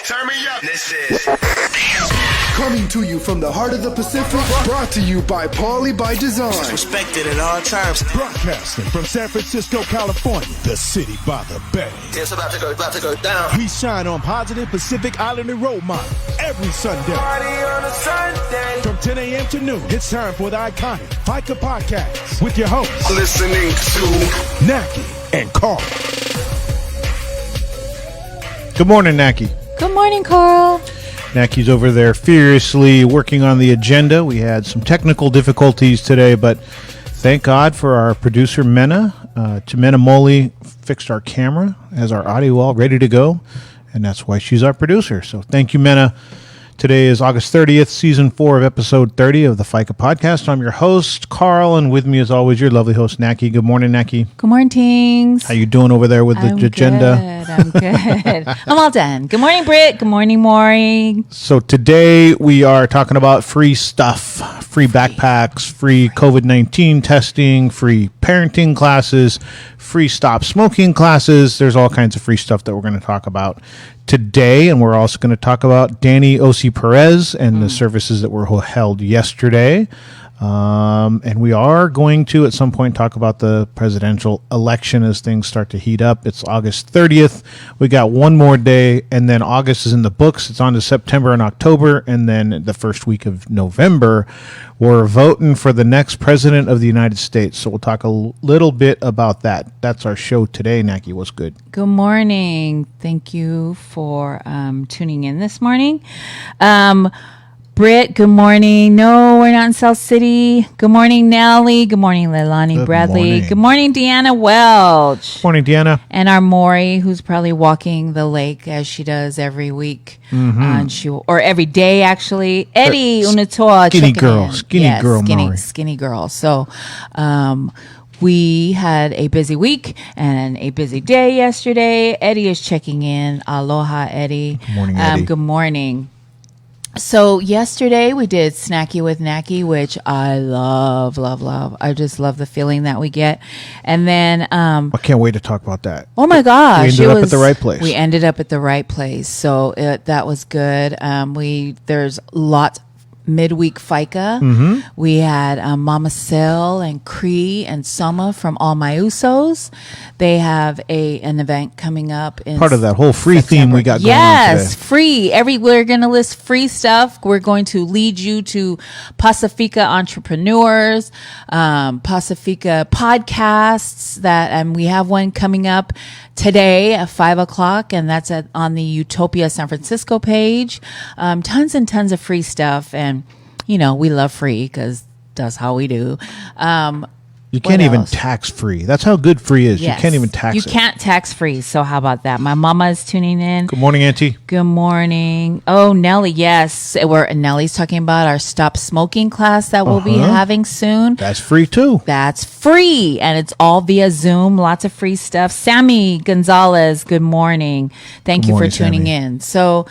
turn me up. This is coming to you from the heart of the Pacific, brought to you by Paulie by Design. respected at all times. Broadcasting from San Francisco, California, the city by the bay. It's about to go down. We shine on positive Pacific Islander role model every Sunday. Party on a Sunday. From 10 a.m. to noon, it's time for the iconic Faika podcast with your hosts, Listening to Nackie and Carl. Good morning, Nackie. Good morning, Carl. Nackie's over there furiously working on the agenda. We had some technical difficulties today, but thank God for our producer, Mena. Mena Moley fixed our camera, has our audio all ready to go, and that's why she's our producer. So thank you, Mena. Today is August 30th, Season 4 of Episode 30 of the Faika Podcast. I'm your host, Carl, and with me, as always, your lovely host, Nackie. Good morning, Nackie. Good morning, Tings. How you doing over there with the agenda? I'm good. I'm all done. Good morning, Britt. Good morning, Maury. So today we are talking about free stuff, free backpacks, free COVID-19 testing, free parenting classes, free stop smoking classes. There's all kinds of free stuff that we're going to talk about today, and we're also going to talk about Danny O.C. Perez and the services that were held yesterday. And we are going to, at some point, talk about the presidential election as things start to heat up. It's August 30th. We got one more day, and then August is in the books. It's on to September and October, and then the first week of November, we're voting for the next president of the United States. So we'll talk a little bit about that. That's our show today. Nackie, what's good? Good morning. Thank you for tuning in this morning. Britt, good morning. No, we're not in South City. Good morning, Nellie. Good morning, Leilani Bradley. Morning. Good morning, Deanna Welch. Morning, Deanna. And our Maury, who's probably walking the lake as she does every week. And or every day, actually. Eddie Unatoa. Skinny girl. Maury. Skinny girl. So, we had a busy week and a busy day yesterday. Eddie is checking in. Aloha, Eddie. Good morning, Eddie. Good morning. So yesterday we did Snackie with Nackie, which I love. I just love the feeling that we get. And then I can't wait to talk about that. oh my gosh, We ended up at the right place. We ended up at the right place. So that was good. There's lots midweek Faika. We had Mama Sil and Cree and Soma from All My Usos. They have an event coming up in Part of that whole free theme we got going on Yes, today. free. We're going to list free stuff. We're going to lead you to Pacifica entrepreneurs, Pacifica podcasts and we have one coming up today at 5:00, and that's on the Utopia San Francisco page. Tons and tons of free stuff, and we love free because that's how we do. You can't even tax free. That's how good free is. Yes. You can't even tax You it. can't tax free. So how about that? My mama is tuning in. Good morning, Auntie. Good morning. Oh, Nellie, yes. Nellie's talking about our stop smoking class that we'll be having soon. That's free too. That's free, and it's all via Zoom. Lots of free stuff. Sammy Gonzalez, good morning. Thank you morning, for tuning Sammy. in. So,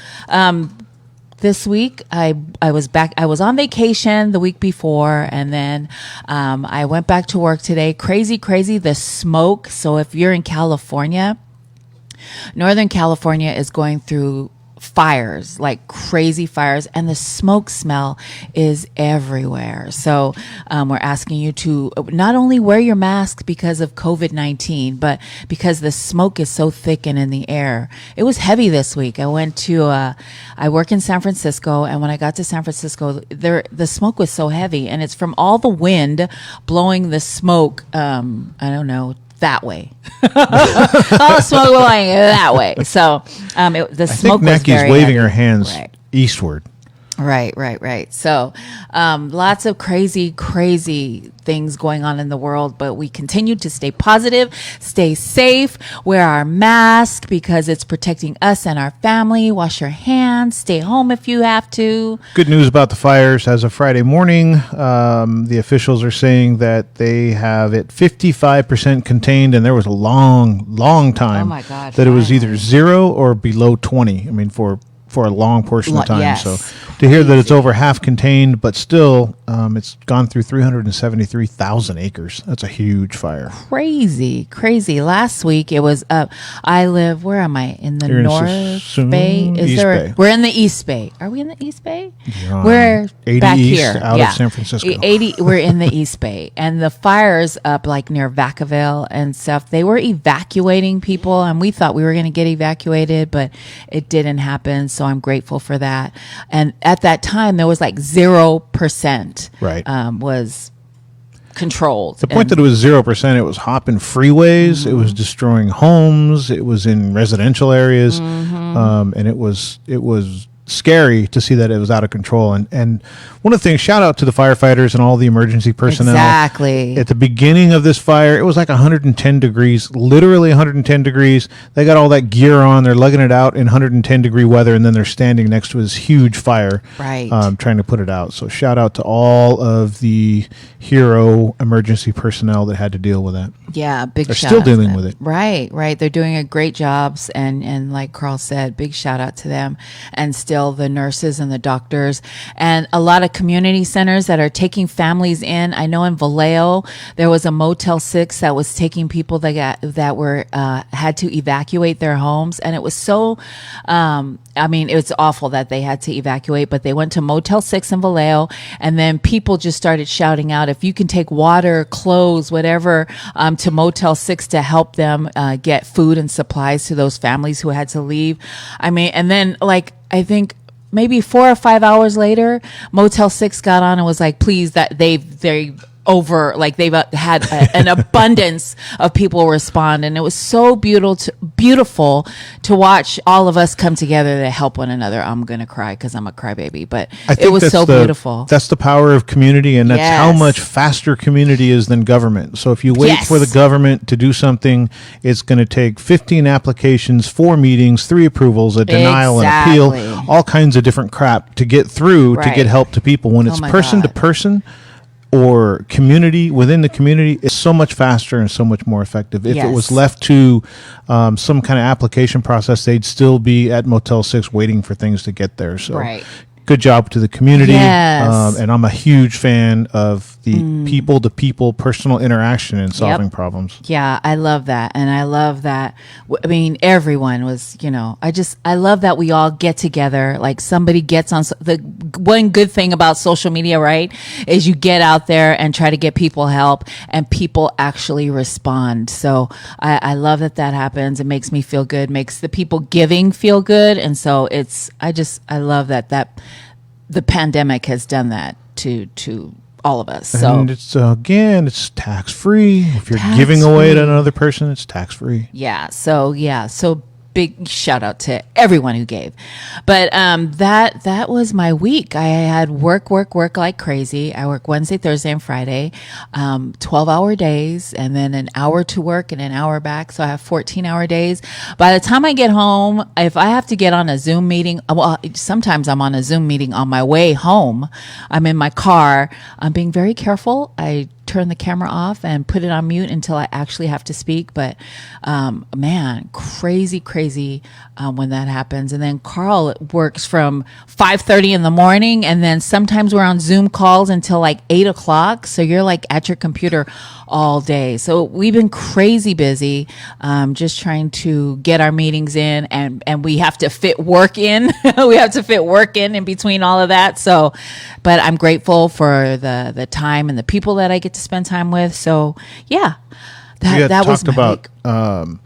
this week I was back. I was on vacation the week before, and then I went back to work today. Crazy, the smoke. So if you're in California, Northern California is going through fires, like crazy fires, and the smoke smell is everywhere. So we're asking you to not only wear your mask because of COVID-19, but because the smoke is so thick and in the air. It was heavy this week. I work in San Francisco, and when I got to San Francisco, the smoke was so heavy, and it's from all the wind blowing the smoke, I don't know, that way. All smoke going that way. So the smoke was Nackie's very waving heavy. her hands Right. eastward. Right. So lots of crazy things going on in the world, but we continue to stay positive, stay safe, wear our mask because it's protecting us and our family. Wash your hands, stay home if you have to. Good news about the fires. As of Friday morning, the officials are saying that they have it 55% contained, and there was a long time Oh my God, that it was either finally. 0 or below 20. I mean, for for a long portion of time. Yes. So to hear that it's over half contained, but still it's gone through 373,000 acres. That's a huge fire. Crazy. Last week it was I live, where am I? In the You're in North Sassoon? Bay? East Bay. We're in the East Bay. Are we in the East Bay? We're 80 back east here. out of San Francisco. 80, we're in the East Bay. And the fires up like near Vacaville and stuff, they were evacuating people, and we thought we were going to get evacuated, but it didn't happen. So I'm grateful for that. And at that time, there was like 0% Right. was controlled. The point that it was 0%, it was hopping freeways, it was destroying homes, it was in residential areas, and it was scary to see that it was out of control. And one of the things, shout out to the firefighters and all the emergency personnel. Exactly. At the beginning of this fire, it was like 110 degrees, literally 110 degrees. They got all that gear on. They're lugging it out in 110 degree weather, and then they're standing next to this huge fire, Right. Trying to put it out. So shout out to all of the hero emergency personnel that had to deal with that. Yeah, big They're shout still out to dealing them. with it. Right. They're doing a great job, and like Carl said, big shout out to them, and still the nurses and the doctors, and a lot of community centers that are taking families in. I know in Vallejo there was a Motel 6 that was taking people that were had to evacuate their homes, and it was so it's awful that they had to evacuate, but they went to Motel 6 in Vallejo, and then people just started shouting out, if you can take water, clothes, whatever, to Motel 6 to help them get food and supplies to those families who had to leave. And then I think maybe 4 or 5 hours later, Motel 6 got on and was like, please, that they've had an abundance of people respond. And it was so beautiful to watch all of us come together to help one another. I'm going to cry because I'm a crybaby, but it was so beautiful. That's the power of community, and that's how Yes. much faster community is than government. So if you wait Yes. for the government to do something, it's going to take 15 applications, 4 meetings, 3 approvals, a denial, an appeal, Exactly. all kinds of different crap to get through to Right. get help to people. When it's Oh my person to God. person or community within the community, it's so much faster and so much more effective. If it was Yes. left to some kind of application process, they'd still be at Motel 6 waiting for things to get there. So Right. good job to the community. Yes. And I'm a huge fan of the people-to-people personal interaction in solving problems. Yeah, I love that. And I love that. Everyone was, I love that we all get together. Like somebody gets on the one good thing about social media, right? Is you get out there and try to get people help, and people actually respond. So I love that happens. It makes me feel good, makes the people giving feel good. And so I love that the pandemic has done that to all of us. So And it's tax-free. If you're giving away to another person, it's tax-free. So big shout out to everyone who gave. But that was my week. I had work like crazy. I work Wednesday, Thursday, and Friday, 12-hour days, and then an hour to work and an hour back. So I have 14-hour days. By the time I get home, if I have to get on a Zoom meeting, sometimes I'm on a Zoom meeting on my way home. I'm in my car. I'm being very careful. I turn the camera off and put it on mute until I actually have to speak. But man, crazy when that happens. And then Carl works from 5:30 in the morning, and then sometimes we're on Zoom calls until like 8 o'clock. So you're like at your computer all day. So we've been crazy busy, just trying to get our meetings in, and we have to fit work in. We have to fit work in between all of that. So, but I'm grateful for the time and the people that I get to spend time with. So yeah, that was talked my about week.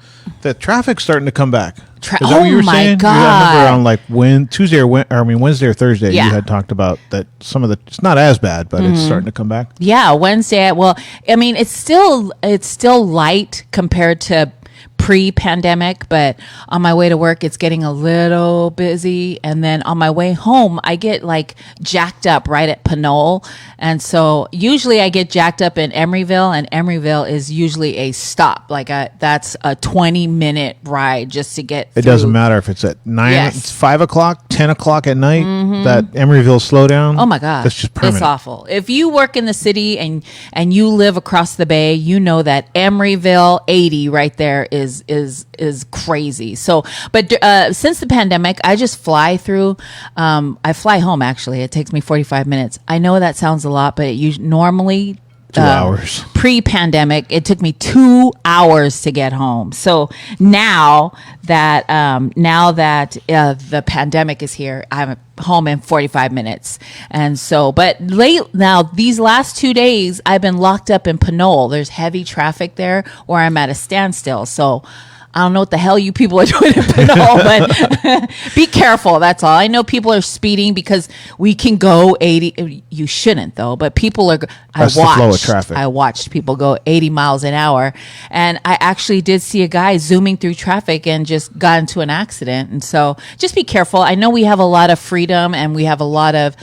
the traffic's starting to come back. Is that Oh what you were my saying? God. I remember on Wednesday or Thursday, Yeah. you had talked about that it's not as bad, but it's starting to come back. Yeah, Wednesday. Well, it's still light compared to pre-pandemic, but on my way to work, it's getting a little busy. And then on my way home, I get like jacked up right at Pinole. And so usually I get jacked up in Emeryville, and Emeryville is usually a stop. That's a 20-minute ride just to get It through. doesn't matter if it's at 9, Yes. it's 5 o'clock, 10 o'clock at night, that Emeryville slowdown. Oh my God. That's just permanent. It's awful. If you work in the city and you live across the bay, you know that Emeryville 80 right there is is crazy. So, but since the pandemic, I just fly through. I fly home. Actually, it takes me 45 minutes. I know that sounds a lot, but you normally 2 hours. Pre-pandemic, it took me 2 hours to get home. So now that the pandemic is here, I'm home in 45 minutes. And so, but these last 2 days, I've been locked up in Pinole. There's heavy traffic there, or I'm at a standstill. So I don't know what the hell you people are doing in Pinole, but be careful. That's all. I know people are speeding because we can go 80. You shouldn't though, but people are. That's the flow of traffic. I watched people go 80 miles an hour, and I actually did see a guy zooming through traffic and just got into an accident. And so, just be careful. I know we have a lot of freedom and we have a lot of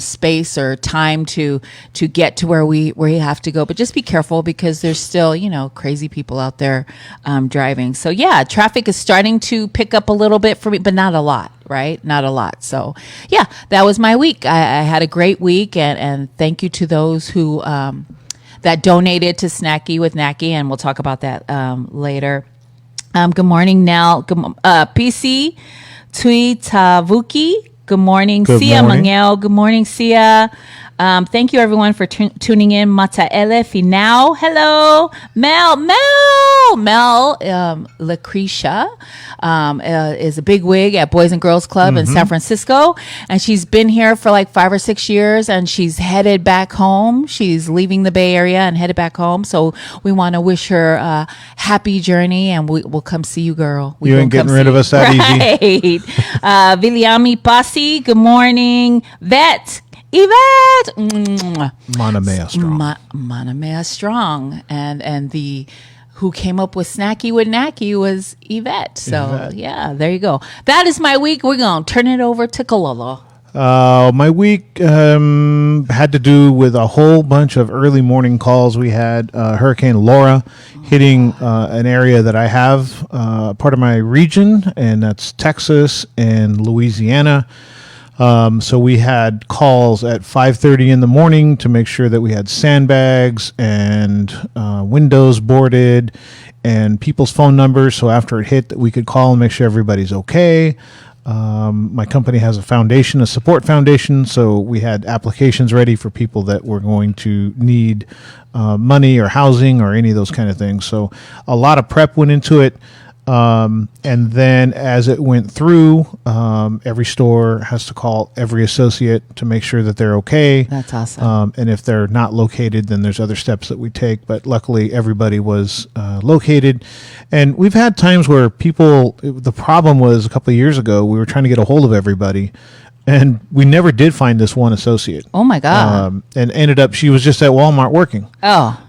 space or time to get to where we have to go, but just be careful because there's still crazy people out there driving. So yeah, traffic is starting to pick up a little bit for me, but not a lot, right? Not a lot. So yeah, that was my week. I had a great week, and thank you to those who that donated to Snackie with Nackie, and we'll talk about that later. Good morning, Nell. PC Tui Tavuki. Good morning, Sia Mangel. Good morning, Sia. Thank you everyone for tuning in. Mataele Finau. Hello. Mel Lucretia is a big wig at Boys and Girls Club in San Francisco. And she's been here for like 5 or 6 years, and she's headed back home. She's leaving the Bay Area and headed back home. So we want to wish her a happy journey, and we'll come see you, girl. You ain't getting rid of us that easy. Viliami Pasi. Good morning. Yvette, Manamea Strong. Manamea Strong, and the who came up with Snackie with Nackie was Yvette. So yeah, there you go. That is my week. We're gonna turn it over to Kololo. My week had to do with a whole bunch of early morning calls. We had Hurricane Laura hitting an area that I have part of my region, and that's Texas and Louisiana. So we had calls at 5:30 in the morning to make sure that we had sandbags and windows boarded and people's phone numbers. So after it hit, that we could call and make sure everybody's okay. My company has a foundation, a support foundation. So we had applications ready for people that were going to need money or housing or any of those kind of things. So a lot of prep went into it. And then as it went through, every store has to call every associate to make sure that they're okay. That's awesome. And if they're not located, then there's other steps that we take. But luckily, everybody was located. And we've had times where the problem was a couple of years ago, we were trying to get a hold of everybody. And we never did find this one associate. Oh, my God. And ended up, she was just at Walmart working. Oh.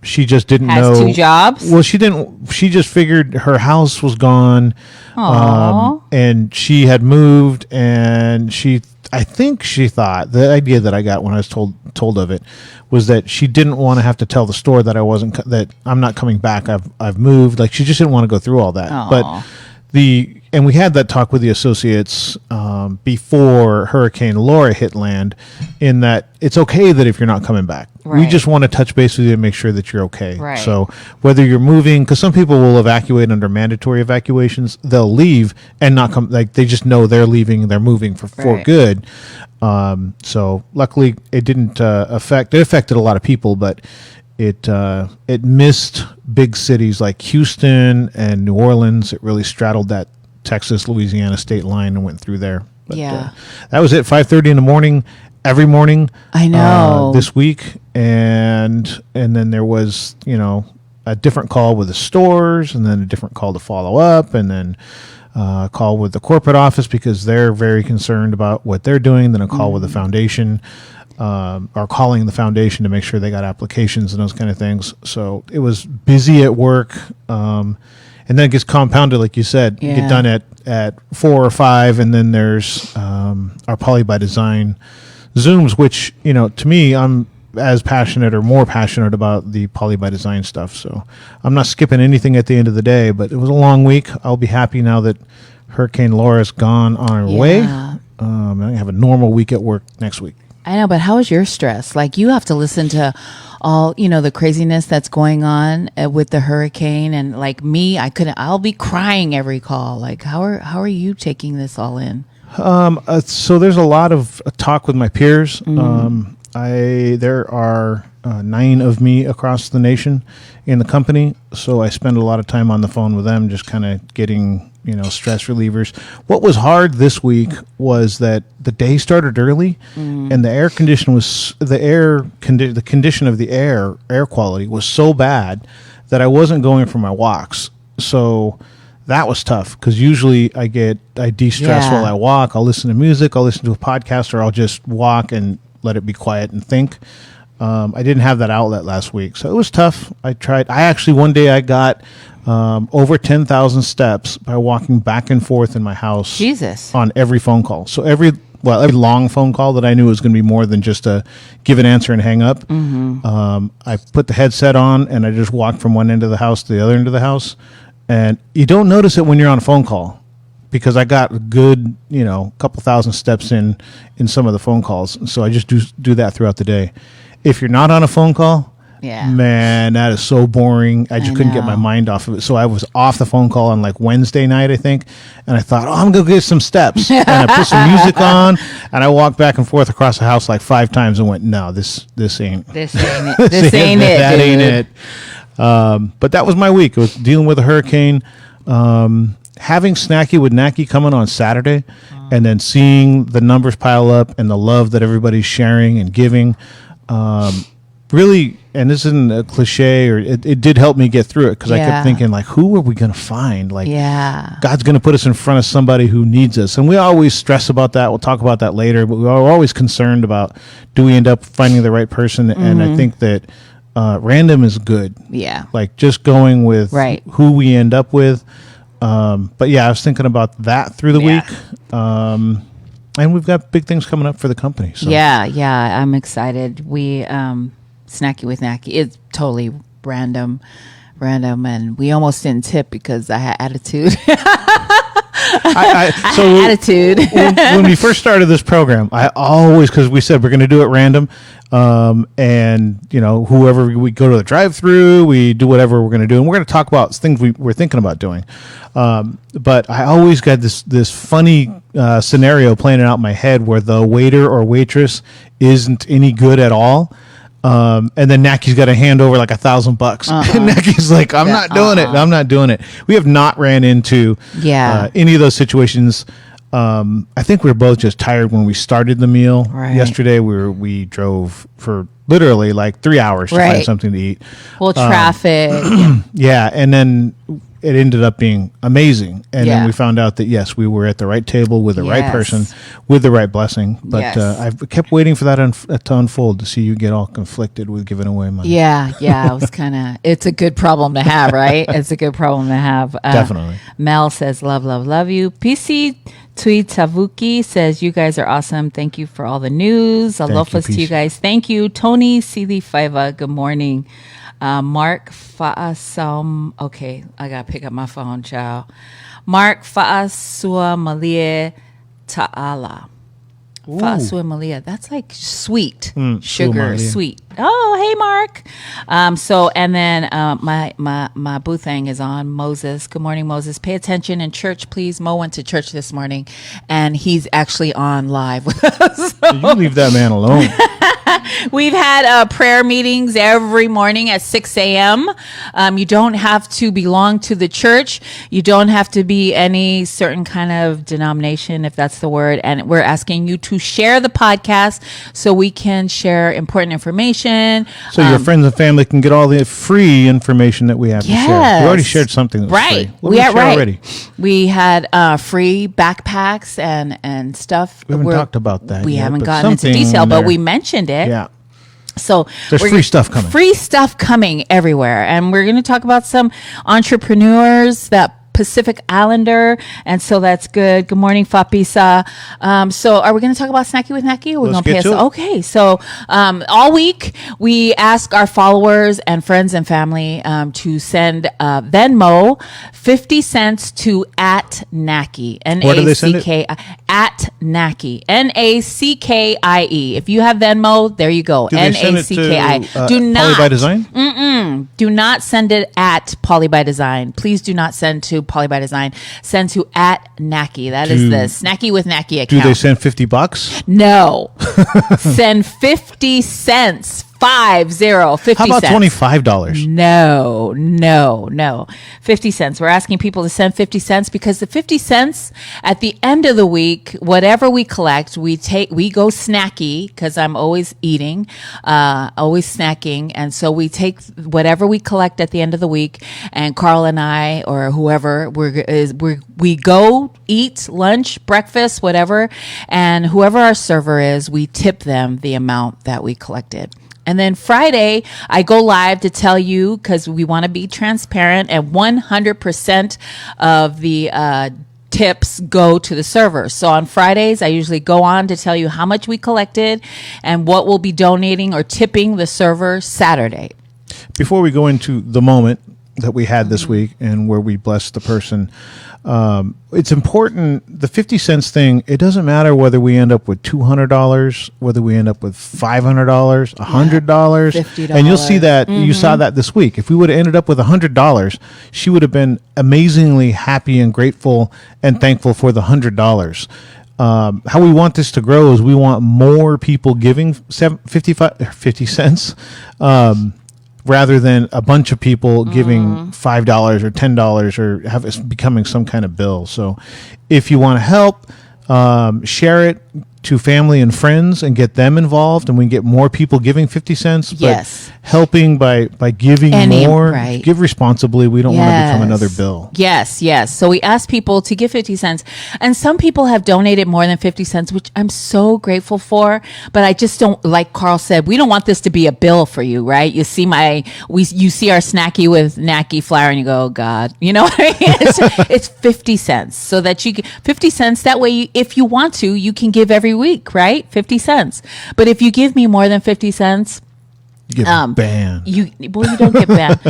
She just didn't know. Has 2 jobs? Well, she didn't. She just figured her house was gone. And she had moved, and I think she thought, the idea that I got when I was told of it was that she didn't want to have to tell the store that that I'm not coming back. I've moved. Like, she just didn't want to go through all that. Aww. But and we had that talk with the associates before Hurricane Laura hit land, in that it's okay that if you're not coming back. Right. We just want to touch base with you and make sure that you're okay. Right. So whether you're moving, because some people will evacuate under mandatory evacuations, they'll leave and not come. Like, they just know they're leaving, they're moving for good. So luckily it didn't affect. It affected a lot of people, but it missed big cities like Houston and New Orleans. It really straddled that Texas-Louisiana state line and went through there. But, yeah. That was it. 5:30 in the morning, every morning. I know. This week, and then there was a different call with the stores, and then a different call to follow up, and then a call with the corporate office because they're very concerned about what they're doing. Then a call with the foundation. Or calling the foundation to make sure they got applications and those kind of things. So it was busy at work. And then it gets compounded, like you said. Yeah. You get done at 4 or 5, and then there's our Poly by Design Zooms, which, to me, I'm as passionate or more passionate about the Poly by Design stuff. So I'm not skipping anything at the end of the day, but it was a long week. I'll be happy now that Hurricane Laura's gone on her way. I have a normal week at work next week. I know, but how is your stress? Like, you have to listen to all, the craziness that's going on with the hurricane. And like me, I'll be crying every call. Like, how are you taking this all in? So there's a lot of talk with my peers. There are 9 of me across the nation in the company, so I spend a lot of time on the phone with them, just kind of getting stress relievers. What was hard this week was that the day started early, and the condition of the air quality was so bad that I wasn't going for my walks. So that was tough because usually I de-stress while I walk. I'll listen to music, I'll listen to a podcast, or I'll just walk and let it be quiet and think. I didn't have that outlet last week, so it was tough. I actually one day I got over 10,000 steps by walking back and forth in my house. Jesus. On every phone call. So every long phone call that I knew was going to be more than just a give an answer and hang up. I put the headset on and I just walked from one end of the house to the other end of the house. And you don't notice it when you're on a phone call, because I got a good, couple thousand steps in some of the phone calls. So I just do that throughout the day. If you're not on a phone call, man, that is so boring. I just couldn't get my mind off of it. So I was off the phone call on like Wednesday night, I think. And I thought, I'm going to get some steps. And I put some music on and I walked back and forth across the house like 5 times and went, no, this ain't it. This ain't it. That dude. ain't it. But that was my week. It was dealing with a hurricane, having Snackie with Nackie coming on Saturday, and then seeing the numbers pile up and the love that everybody's sharing and giving. Really, and this isn't a cliche, or it did help me get through it, because I kept thinking, like, who are we going to find? Like, God's going to put us in front of somebody who needs us. And we always stress about that. We'll talk about that later, but we're always concerned about, do we end up finding the right person? And I think that random is good. Yeah. Like, just going with who we end up with. But yeah, I was thinking about that through the week. And we've got big things coming up for the company. So. Yeah, I'm excited. We Snackie with Nackie. It's totally random, and we almost didn't tip because I had attitude. Attitude. when we first started this program, I always, because we said we're going to do it random, and whoever we go to the drive-through, we do whatever we're going to do, and we're going to talk about things we're thinking about doing. But I always got this funny scenario playing out in my head where the waiter or waitress isn't any good at all. And then Nackie's got to hand over like $1,000. And Nackie's like, I'm not doing it. I'm not doing it. We have not ran into any of those situations. I think we were both just tired when we started the meal. Yesterday we drove for literally like 3 hours to find something to eat. Well, traffic. And then it ended up being amazing. And then we found out that, yes, we were at the right table with the right person with the right blessing. But I've kept waiting for that to unfold, to see you get all conflicted with giving away money. Yeah. It was it's a good problem to have, right? It's a good problem to have. Definitely. Mel says, love you. PC Tuitavuki says, you guys are awesome. Thank you for all the news. Alofas to you guys. Thank you. Tony Sili Faiva, good morning. Mark Fa'asam. Okay, I gotta pick up my phone, child. Mark Fa'asua Malia Ta'ala. Fa'asua Malia. That's like sweet. Sugar, sweet. Oh, hey, Mark. So, and then my boothang is on. Moses. Good morning, Moses. Pay attention in church, please. Mo went to church this morning, and he's actually on live with us. You leave that man alone. We've had prayer meetings every morning at 6 a.m. You don't have to belong to the church. You don't have to be any certain kind of denomination, if that's the word. And we're asking you to share the podcast so we can share important information. So your friends and family can get all the free information that we have to share. We already shared something that was free. What did we share already? We had free backpacks and stuff. We haven't talked about that We yet, haven't gotten into detail, but we mentioned it. Yeah. So there's free stuff coming. Free stuff coming everywhere. And we're going to talk about some entrepreneurs, that Pacific Islander. And so that's good. Good morning, Fapisa. So are we going to talk about Snackie with Nackie? Or we're going to pass it? Okay. So all week we ask our followers and friends and family to send Venmo 50 cents to @Nackie. Where do they send it? at Nackie, Nackie. If you have Venmo, there you go. Do they send it Nackie. to Poly by Design? Do not send it at Poly by Design. Please do not send to Poly by Design. Send to at Nackie. That is the Snacky with Nackie account. Do they send $50? No. Send 50 cents. 50 How about cents. $25? No. 50 cents. We're asking people to send 50 cents because the 50 cents at the end of the week, whatever we collect, we go snacky because I'm always eating, always snacking. And so we take whatever we collect at the end of the week, and Carl and I, or whoever, we go eat lunch, breakfast, whatever. And whoever our server is, we tip them the amount that we collected. And then Friday, I go live to tell you, because we want to be transparent, and 100% of the tips go to the server. So on Fridays, I usually go on to tell you how much we collected and what we'll be donating or tipping the server Saturday. Before we go into the moment that we had this week and where we blessed the person, it's important, the 50 cents thing, it doesn't matter whether we end up with $200, whether we end up with $500, $100, $50. and you'll see that, you saw that this week. If we would have ended up with $100, she would have been amazingly happy and grateful and thankful for the $100. How we want this to grow is we want more people giving 50 cents, rather than a bunch of people giving $5 or $10 or have it becoming some kind of bill. So if you want to help, share it to family and friends and get them involved, and we can get more people giving 50 cents. Yes. But helping by giving more, right. give responsibly. We don't want to become another bill. Yes. So we asked people to give 50 cents, and some people have donated more than 50 cents, which I'm so grateful for. But I just don't, like Carl said, we don't want this to be a bill for you, right? You see you see our Snacky with Nackie flyer and you go, oh God, you know what I mean? It's 50 cents, so that you get 50 cents. That way, if you want to, you can give every week, right? 50 cents. But if you give me more than 50 cents, You get banned. you don't get banned.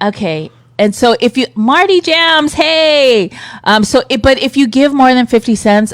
Okay. And so if you, Marty Jams, hey, but if you give more than 50 cents,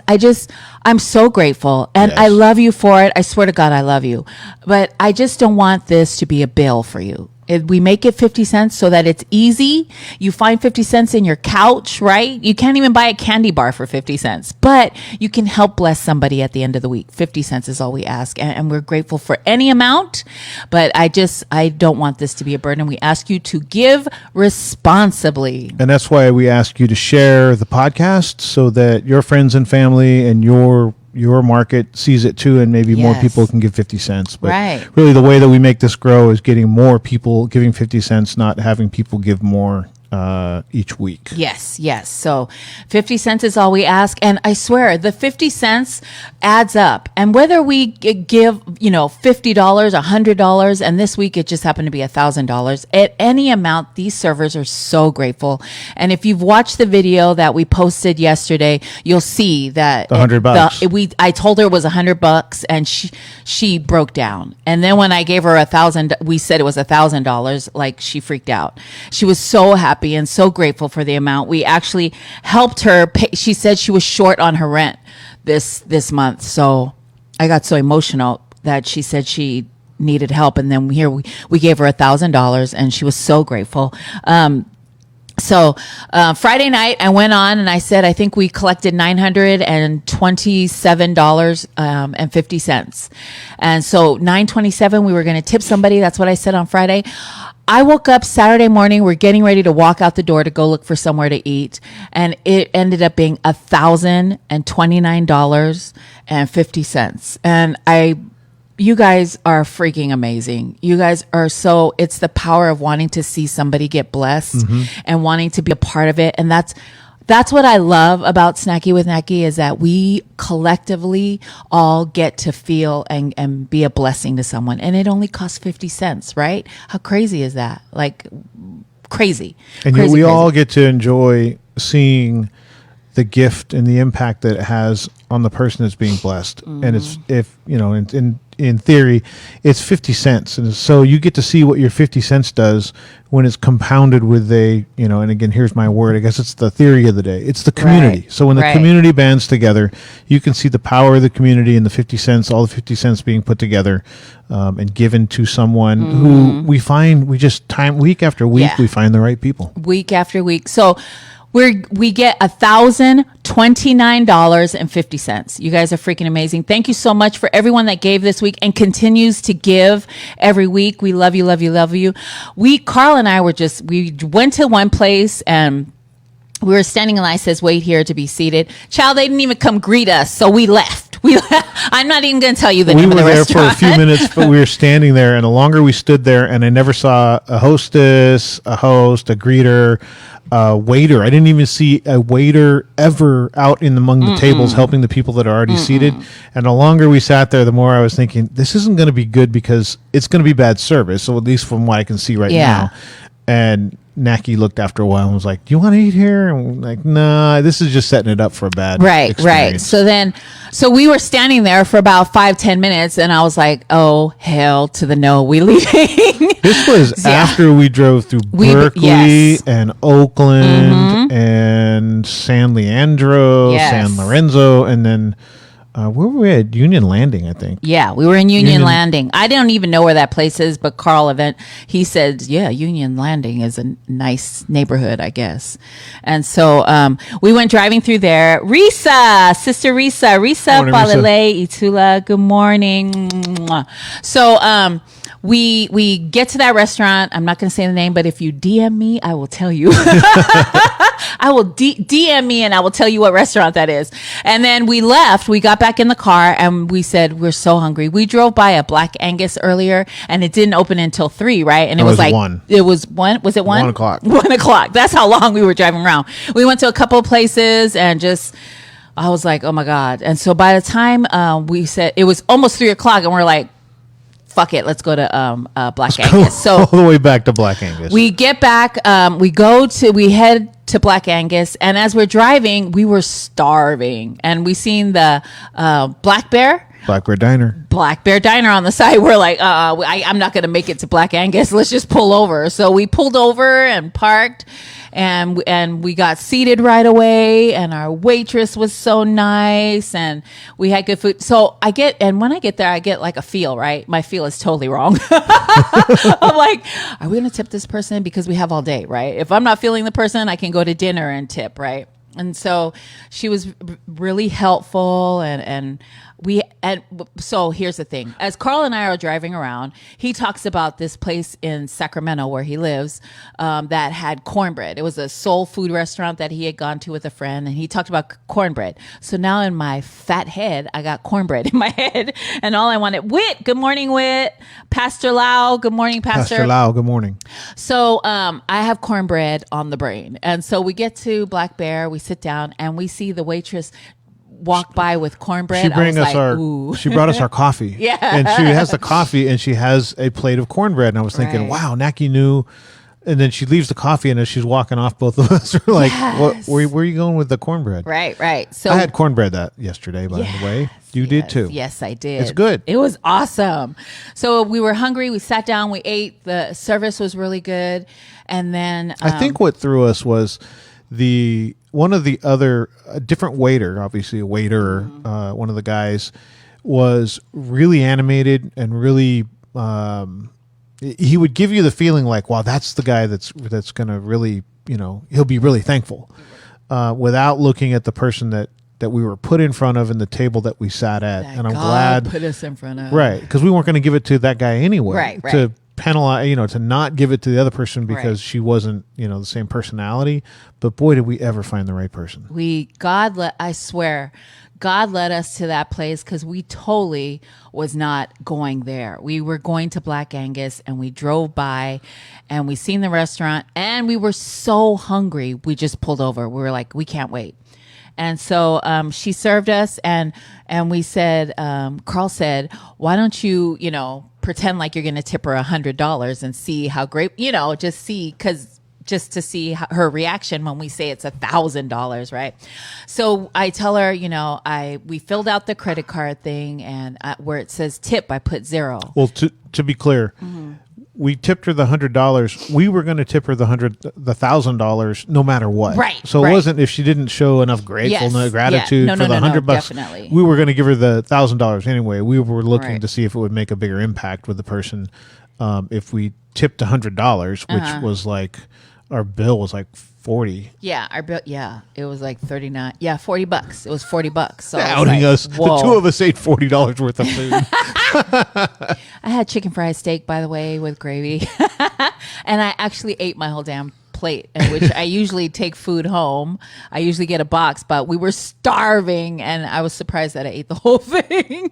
I'm so grateful, and Yes. I love you for it. I swear to God, I love you, but I just don't want this to be a bill for you. We make it 50 cents so that it's easy. You find 50 cents in your couch, right? You can't even buy a candy bar for 50 cents, but you can help bless somebody at the end of the week. 50 cents is all we ask. And we're grateful for any amount, but I don't want this to be a burden. We ask you to give responsibly. And that's why we ask you to share the podcast so that your friends and family and your market sees it too, and maybe more Yes. people can give 50 cents. But Right. really the way that we make this grow is getting more people giving 50 cents, not having people give more each week. Yes. So 50 cents is all we ask. And I swear the 50 cents adds up. And whether we give, $50, $100, and this week it just happened to be $1,000, at any amount, these servers are so grateful. And if you've watched the video that we posted yesterday, you'll see that $100. I told her it was $100, and she broke down. And then when I gave her $1,000, we said it was $1,000, like she freaked out. She was so happy and so grateful for the amount. We actually helped her pay. She said she was short on her rent this month. So I got so emotional that she said she needed help. And then we gave her $1,000, and she was so grateful. So Friday night I went on and I said, I think we collected $927 and 50 cents. And so $927, we were going to tip somebody. That's what I said on Friday. I woke up Saturday morning. We're getting ready to walk out the door to go look for somewhere to eat. And it ended up being $1,029.50. And you guys are freaking amazing. You guys are it's the power of wanting to see somebody get blessed and wanting to be a part of it. And that's what I love about Snacky with Nackie, is that we collectively all get to feel and be a blessing to someone. And it only costs 50 cents, right? How crazy is that? Like, crazy. And crazy, we all get to enjoy seeing the gift and the impact that it has on the person that's being blessed. And it's, if you know, in theory, it's 50 cents, and so you get to see what your 50 cents does when it's compounded with a, you know, and again, here's my word, I guess it's the theory of the day, it's the community. Right. So when the Right. community bands together, you can see the power of the community and the 50 cents, all the 50 cents being put together and given to someone who we find, we just time week after week, Yeah. we find the right people. Week after week. So we get $1,029.50. You guys are freaking amazing. Thank you so much for everyone that gave this week and continues to give every week. We love you, love you, love you. Carl and I we went to one place and we were standing in line. Says, wait here to be seated. Child, they didn't even come greet us. So we left. I'm not even going to tell you the name of the restaurant. We were there for a few minutes, but we were standing there, and the longer we stood there, and I never saw a hostess, a host, a greeter, a waiter. I didn't even see a waiter ever out in among the tables helping the people that are already seated. And the longer we sat there, the more I was thinking, this isn't going to be good because it's going to be bad service. So at least from what I can see right now. And Nackie looked after a while and was like, do you want to eat here? And we're like, nah, this is just setting it up for a bad experience. So we were standing there for about 5-10 minutes, and I was like, oh, hell to the no, we leaving. This was after we drove through Berkeley and Oakland and San Leandro, San Lorenzo, and then where were we at? Union Landing, I think. Yeah, we were in Union Landing. I don't even know where that place is, but Carl he said, yeah, Union Landing is a nice neighborhood, I guess. And so we went driving through there. Sister Risa Palele Itula, good morning. So we get to that restaurant. I'm not going to say the name, but if you DM me, I will tell you. I will DM me and I will tell you what restaurant that is. And then we left. We got back in the car and we said, we're so hungry. We drove by a Black Angus earlier and it didn't open until 3, right? And it was like 1. It was 1. Was it 1? 1 o'clock. 1 o'clock. That's how long we were driving around. We went to a couple of places and I was like, oh my God. And so by the time we said it was almost 3 o'clock and we're like, fuck it, let's go to Black Angus. So all the way back to Black Angus. We get back, we head to Black Angus, and as we're driving, we were starving, and we seen the Black Bear Diner on the side. We're like, I'm not going to make it to Black Angus. Let's just pull over. So we pulled over and parked, and we got seated right away. And our waitress was so nice, and we had good food. So when I get there, I get like a feel, right? My feel is totally wrong. I'm like, are we going to tip this person? Because we have all day, right? If I'm not feeling the person, I can go to dinner and tip, right? And so she was really helpful, and so here's the thing. As Carl and I are driving around, he talks about this place in Sacramento where he lives that had cornbread. It was a soul food restaurant that he had gone to with a friend, and he talked about cornbread. So now in my fat head, I got cornbread in my head, and all I wanted, Whit, good morning, Whit. Pastor Lau, good morning, Pastor. Pastor Lau, good morning. So I have cornbread on the brain. And so we get to Black Bear, we sit down, and we see the waitress walk by with cornbread. She brought us our coffee. Yeah. And she has the coffee and she has a plate of cornbread. And I was thinking, wow, Nackie knew. And then she leaves the coffee, and as she's walking off, both of us are like, where are you going with the cornbread? Right. So I had cornbread yesterday, by the way. You did too. Yes, I did. It's good. It was awesome. So we were hungry. We sat down. We ate. The service was really good. And then I think what threw us was one of the other different waiter, obviously a waiter, one of the guys was really animated and really. He would give you the feeling like, wow, that's the guy that's going to really, he'll be really thankful, without looking at the person that we were put in front of in the table that we sat at. And I'm glad put us in front of. Right. Because we weren't going to give it to that guy anyway. Right. To penalize, to not give it to the other person because she wasn't, the same personality. But boy, did we ever find the right person. I swear, God led us to that place because we totally was not going there. We were going to Black Angus, and we drove by and we seen the restaurant, and we were so hungry. We just pulled over. We were like, we can't wait. And so she served us, and we said, Carl said, why don't you, pretend like you're going to tip her $100 and see how great, just see, because just to see her reaction when we say it's $1,000, right? So I tell her, we filled out the credit card thing, and where it says tip, I put 0. Well, to be clear, we tipped her the $100. We were going to tip her the $1,000 no matter what. Right. So it wasn't if she didn't show enough gratefulness, gratitude No, for the $100. definitely. We were going to give her the $1,000 anyway. We were looking Right. to see if it would make a bigger impact with the person. If we tipped $100, which was like our bill was like 40. Yeah, our bill. Yeah, it was like 39. Yeah, $40. It was $40. So I was Outing like, us. whoa. The two of us ate $40 worth of food. I had chicken fried steak, by the way, with gravy, and I actually ate my whole damn plate. In which I usually take food home. I usually get a box, but we were starving, and I was surprised that I ate the whole thing.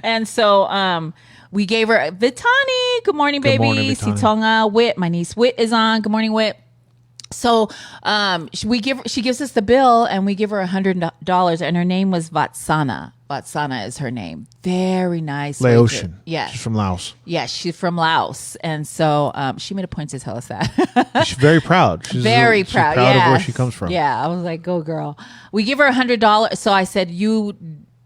And so, we gave her Vitani. Good morning, baby. morning, Vitani. Sitonga Wit. My niece Wit is on. Good morning, Wit. So she gives us the bill, and we give her $100, and her name was Vatsana. Vatsana is her name. Very nice. Laotian. Yes. She's from Laos. Yes, she's from Laos. And so she made a point to tell us that. She's very proud. She's Very she's proud. of where Yes. she comes from. Yeah, I was like, go girl. We give her $100. So I said, you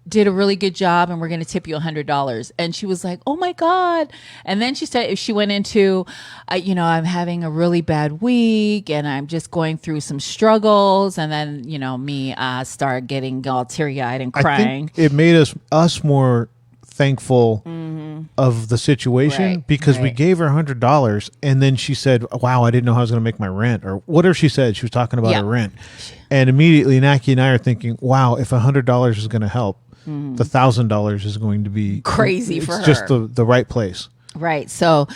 did a really good job, and we're going to tip you $100. And she was like, oh my God. And then she went into, I'm having a really bad week, and I'm just going through some struggles. And then, me start getting all teary-eyed and I crying. think it made us more thankful of the situation Right, because we right. gave her $100, and then she said, wow, I didn't know how I was going to make my rent, or whatever she said. She was talking about Yeah. her rent. And immediately Nackie and I are thinking, wow, if $100 is going to help, the $1,000 is going to be Crazy it's for her. just the right place. Right. So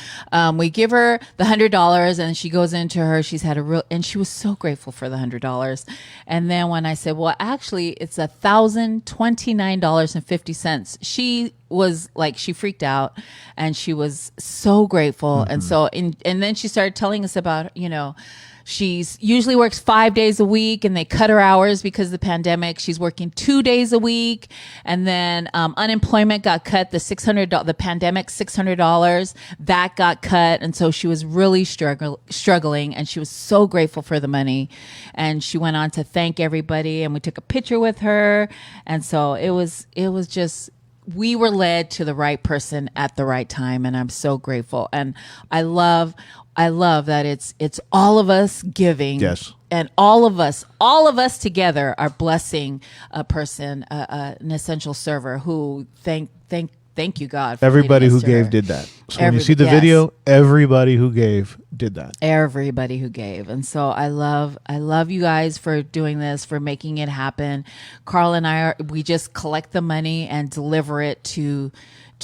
we give her the $100, and she goes into her. She's had and she was so grateful for the $100. And then when I said, well, actually, it's $1,029.50. She was like, she freaked out, and she was so grateful. And so, and then she started telling us about, she's usually works 5 days a week, and they cut her hours because of the pandemic. She's working 2 days a week, and then unemployment got cut. The pandemic $600 that got cut, and so she was really struggling, and she was so grateful for the money. And she went on to thank everybody, and we took a picture with her, and so it was just. We were led to the right person at the right time, and I'm so grateful. And I love that it's all of us giving. Yes. And all of us together are blessing a person, an essential server who thank you, God. For Everybody leading who us to gave her. did that. So when you see the Yes. video, everybody who gave did that. Everybody who gave. And so I love you guys for doing this, for making it happen. Carl and we just collect the money and deliver it to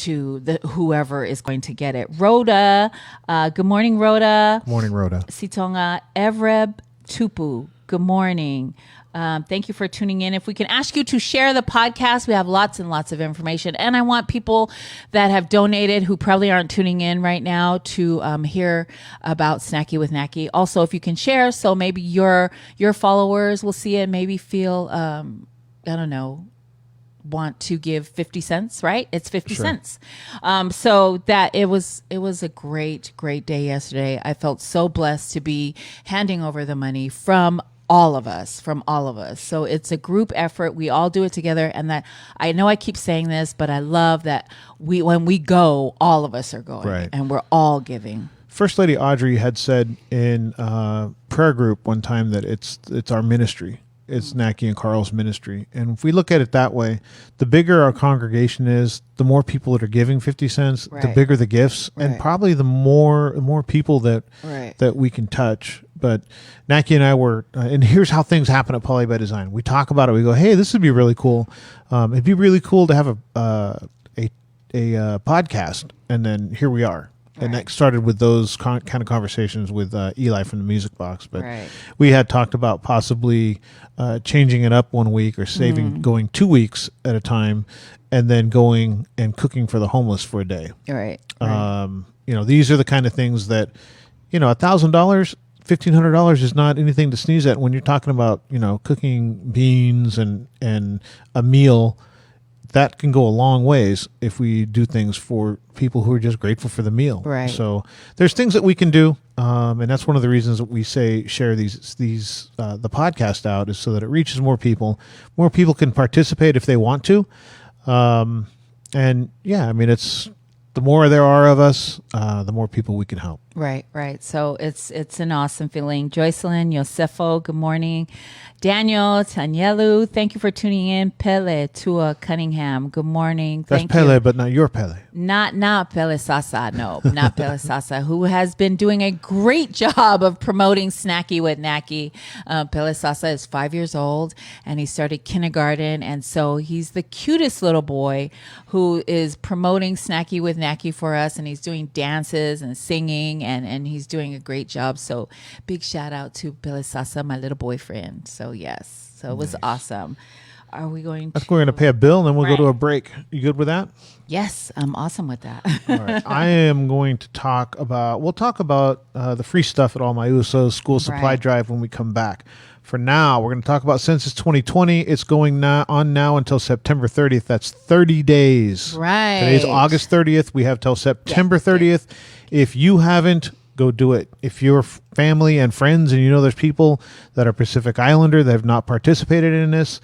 the whoever is going to get it. Rhoda, good morning, Rhoda. Morning, Rhoda. Sitonga Evreb Tupu, good morning. Thank you for tuning in. If we can ask you to share the podcast, we have lots and lots of information. And I want people that have donated who probably aren't tuning in right now to hear about Snackie with Nackie. Also, if you can share, so maybe your followers will see it, maybe feel, want to give 50 cents, right? It's 50 cents. So that it was a great day yesterday. I felt so blessed to be handing over the money from all of us. So it's a group effort. We all do it together. And that, I know I keep saying this, but I love that when we go, all of us are going, Right. and we're all giving. First Lady Audrey had said in prayer group one time that it's our ministry. It's Nackie and Carl's ministry. And if we look at it that way, the bigger our congregation is, the more people that are giving 50 cents, the Right. bigger the gifts, and Right. probably the more people that Right. that we can touch. But Nackie and I were, and here's how things happen at Poly by Design. We talk about it. We go, hey, this would be really cool. It'd be really cool to have a podcast. And then here we are. And that started with those kind of conversations with Eli from the Music Box. But Right. we had talked about possibly changing it up 1 week or going 2 weeks at a time, and then going and cooking for the homeless for a day. Right. These are the kind of things that, $1,000, $1,500 is not anything to sneeze at when you're talking about, cooking beans and a meal. that can go a long ways if we do things for people who are just grateful for the meal. Right. So there's things that we can do, and that's one of the reasons that we say share the podcast out, is so that it reaches more people. More people can participate if they want to, and yeah, I mean, it's the more there are of us, the more people we can help. Right, right. So it's an awesome feeling. Joycelyn, Yosefo, good morning. Daniel, Tanyelu, thank you for tuning in. Pele, Tua, Cunningham, good morning. That's Thank Pele, you. but not your Pele. Not Pele Sasa, no, not Pele Sasa, who has been doing a great job of promoting Snackie with Nackie. Pele Sasa is 5 years old, and he started kindergarten, and so he's the cutest little boy who is promoting Snackie with Nackie for us, and he's doing dances and singing, and he's doing a great job. So big shout out to Pele Sasa, my little boyfriend. So yes, so it was awesome. Are we going to? I think we're going to pay a bill, and then we'll go to Right. a break. You good with that? Yes, I'm awesome with that. All right. I am going to talk about, we'll talk about the free stuff at all my USO's school supply Right. drive when we come back. For now, we're going to talk about Census 2020. It's going on now until September 30th. That's 30 days. Right. Today's August 30th. We have till September 30th. If you haven't, go do it. If your family and friends, and you know there's people that are Pacific Islander that have not participated in this,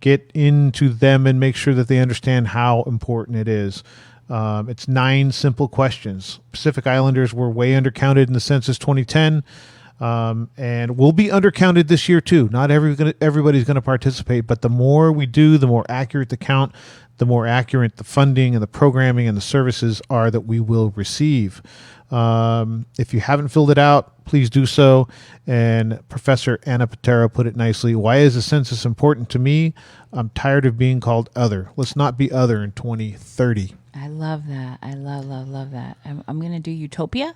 get into them and make sure that they understand how important it is. It's 9 simple questions. Pacific Islanders were way undercounted in the census 2010, and we'll be undercounted this year too. Not everybody's going to participate, but the more we do, the more accurate the count, the more accurate the funding and the programming and the services are that we will receive. If you haven't filled it out, please do so. And Professor Anna Patera put it nicely. Why is the census important to me? I'm tired of being called other. Let's not be other in 2030. I love that. I love that. I'm going to do Utopia.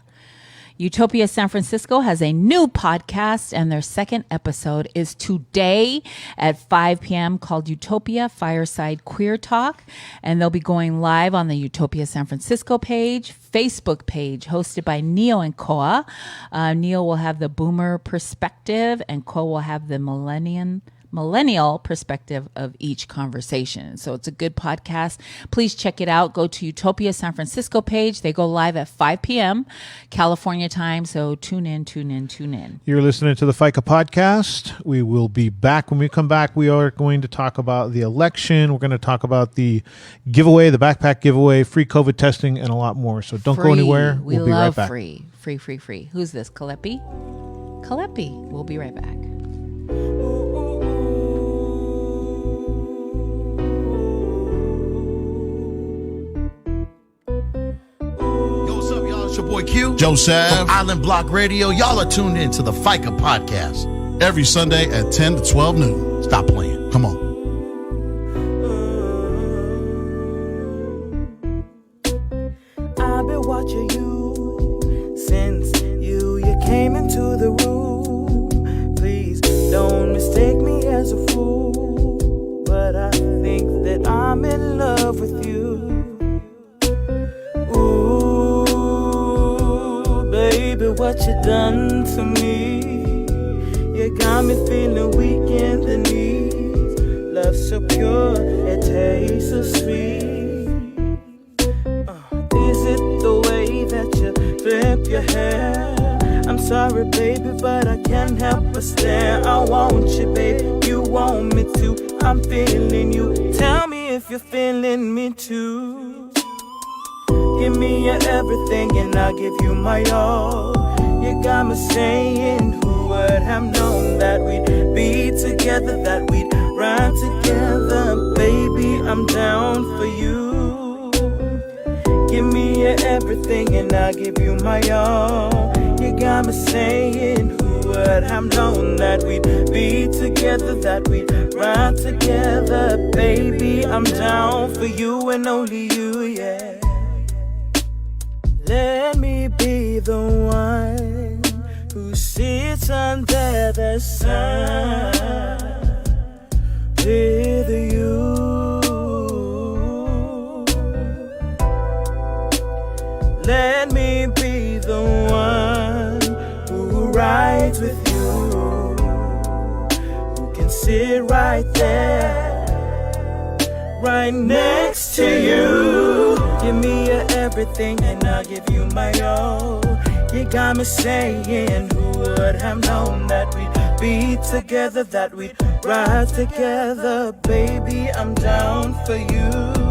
Utopia San Francisco has a new podcast, and their second episode is today at 5 p.m. called Utopia Fireside Queer Talk. And they'll be going live on the Utopia San Francisco page, Facebook page, hosted by Neo and Koa. Neo will have the boomer perspective, and Koa will have the millennial perspective of each conversation. So it's a good podcast. Please check it out. Go to Utopia San Francisco page. They go live at 5 p.m. California time. So tune in. You're listening to the Faika podcast. We will be back. When we come back, we are going to talk about the election. We're going to talk about the giveaway, the backpack giveaway, free COVID testing, and a lot more. So don't go anywhere. We We'll be right love back. free. Who's this? Kalepi? We'll be right back. Yo, what's up, y'all? It's your boy Q. Joseph. From Island Block Radio. Y'all are tuned in to the Faika podcast. Every Sunday at 10 to 12 noon. Stop playing. Come on. I've been watching you since you came into the room. Please don't mistake me as a fool, but I think that I'm in love with you. Ooh, baby, what you done to me? You got me feeling weak in the knees. Love so pure, it tastes so sweet. Is it the way that you flip your hair? I'm sorry, baby, but I can't help but stare. I want you, baby, you want me too. I'm feeling you. Tell me if you're feeling me too. Give me your everything and I'll give you my all. You got me saying, who would have known that we'd be together, that we'd ride together. Baby, I'm down for you. Give me your everything and I'll give you my all. You got me saying, who would have known that we'd be together, that we'd ride together. Baby, I'm down for you and only you, yeah. Let me be the one who sits under the sun with you. Let me be the one who rides with you, who can sit right there right next to you. Give me your everything and I'll give you my all. You got me saying, who would have known that we'd be together, that we'd ride together. Baby, I'm down for you.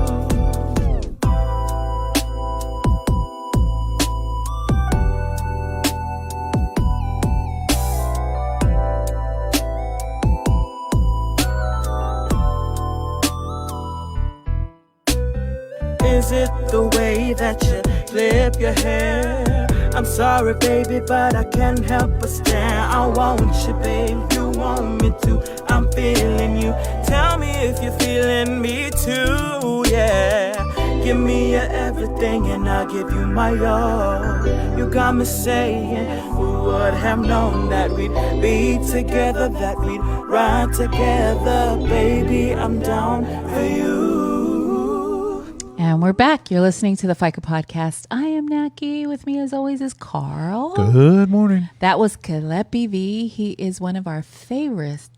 Is it the way that you flip your hair? I'm sorry, baby, but I can't help but stare. I want you, babe, you want me too. I'm feeling you. Tell me if you're feeling me too, yeah. Give me your everything and I'll give you my all. You got me saying, who would have known that we'd be together, that we'd ride together. Baby, I'm down for you. And we're back. You're listening to the Faika podcast. I am Nackie. With me, as always, is Carl. Good morning. That was Kalepi V. He is one of our favorite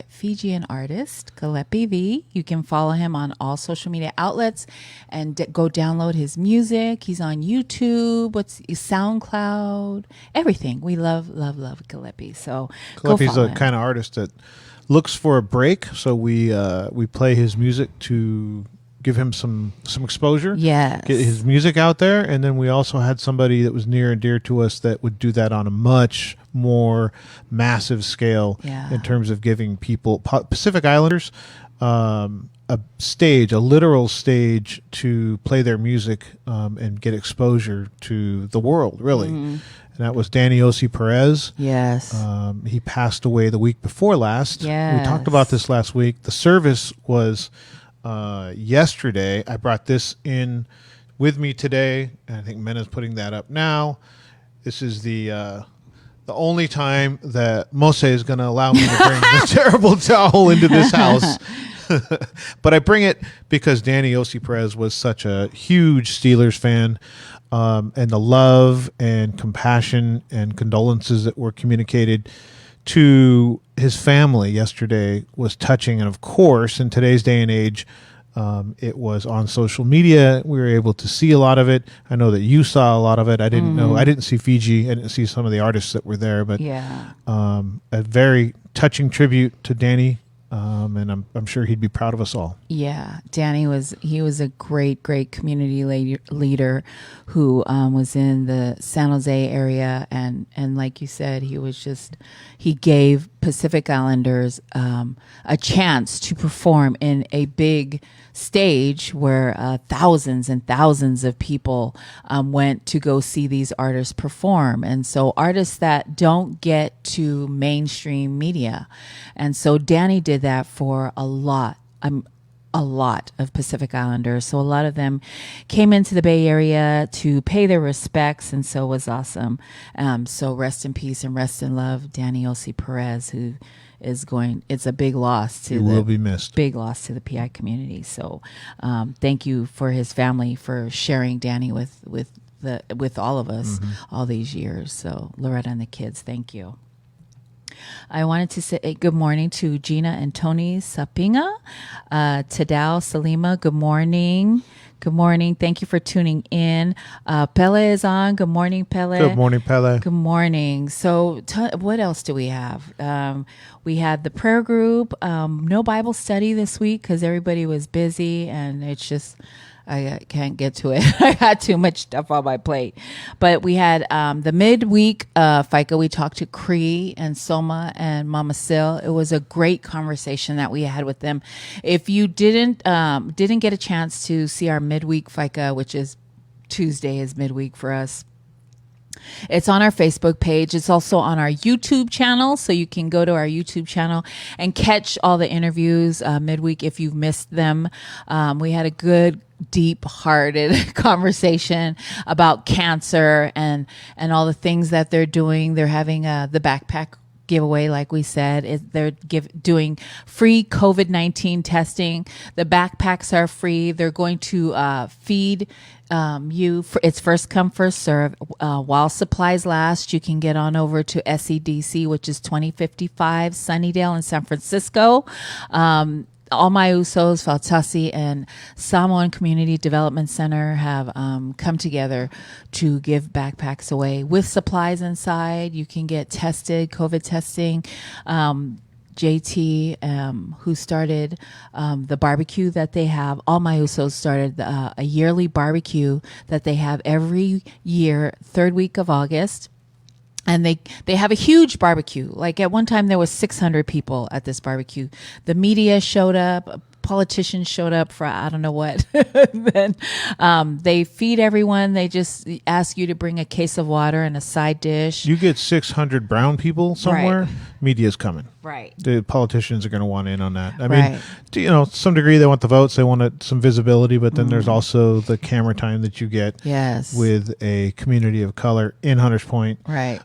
Fijian artists, Kalepi V. You can follow him on all social media outlets and go download his music. He's on YouTube, SoundCloud, everything. We love Kalepi. So Kalepi's a kind of artist that looks for a break. So we play his music to give him some exposure, yes, get his music out there. And then we also had somebody that was near and dear to us that would do that on a much more massive scale, in terms of giving people, Pacific Islanders, a literal stage to play their music and get exposure to the world, really. Mm-hmm. And that was Danny Osi Perez. Yes. He passed away the week before last. Yes. We talked about this last week. The service was yesterday. I brought this in with me today, and I think Mena's putting that up now. This is the only time that Mose is going to allow me to bring the terrible towel into this house. But I bring it because Danny Osi Perez was such a huge Steelers fan, and the love and compassion and condolences that were communicated to his family yesterday was touching. And of course, in today's day and age, it was on social media. We were able to see a lot of it. I know that you saw a lot of it. I didn't know. I didn't see Fiji. I didn't see some of the artists that were there, but a very touching tribute to Danny. And I'm sure he'd be proud of us all. Yeah, Danny was a great community leader who was in the San Jose area, and like you said, he gave Pacific Islanders a chance to perform in a big stage where thousands and thousands of people went to go see these artists perform. And so artists that don't get to mainstream media. And so Danny did that for a lot of Pacific Islanders. So a lot of them came into the Bay Area to pay their respects, and so it was awesome. So rest in peace and rest in love, Danny Osi Perez, who is going. It's a big loss to will be missed. Big loss to the PI community. So thank you for his family for sharing Danny with all of us all these years. So Loretta and the kids, thank you. I wanted to say good morning to Gina and Tony Sapinga, Tadao Salima. Good morning. Good morning. Thank you for tuning in. Pele is on. Good morning, Pele. Good morning, Pele. Good morning. So what else do we have? We had the prayer group. No Bible study this week because everybody was busy, and it's just I can't get to it. I had too much stuff on my plate. But we had the midweek Faika. We talked to Cree and Soma and Mama Sil. It was a great conversation that we had with them. If you didn't get a chance to see our midweek Faika, which is Tuesday is midweek for us, it's on our Facebook page. It's also on our YouTube channel. So you can go to our YouTube channel and catch all the interviews midweek if you've missed them. We had a good, deep-hearted conversation about cancer and all the things that they're doing. They're having the backpack giveaway, like we said. They're doing free COVID-19 testing. The backpacks are free. They're going to feed you. It's first come, first serve. While supplies last, you can get on over to SEDC, which is 2055 Sunnydale in San Francisco. all my Usos, Fautasi, and Samoan Community Development Center have come together to give backpacks away with supplies inside. You can get tested, COVID testing. JT, who started the barbecue that they have. All my Usos started a yearly barbecue that they have every year, third week of August. And they have a huge barbecue. Like at one time, there was 600 people at this barbecue. The media showed up. Politicians showed up for I don't know what. Then they feed everyone. They just ask you to bring a case of water and a side dish. You get 600 brown people somewhere, Right. Media's coming. Right. The politicians are going to want in on that. I mean, to some degree, they want the votes. They want some visibility, but then there's also the camera time that you get Yes. with a community of color in Hunters Point. Right.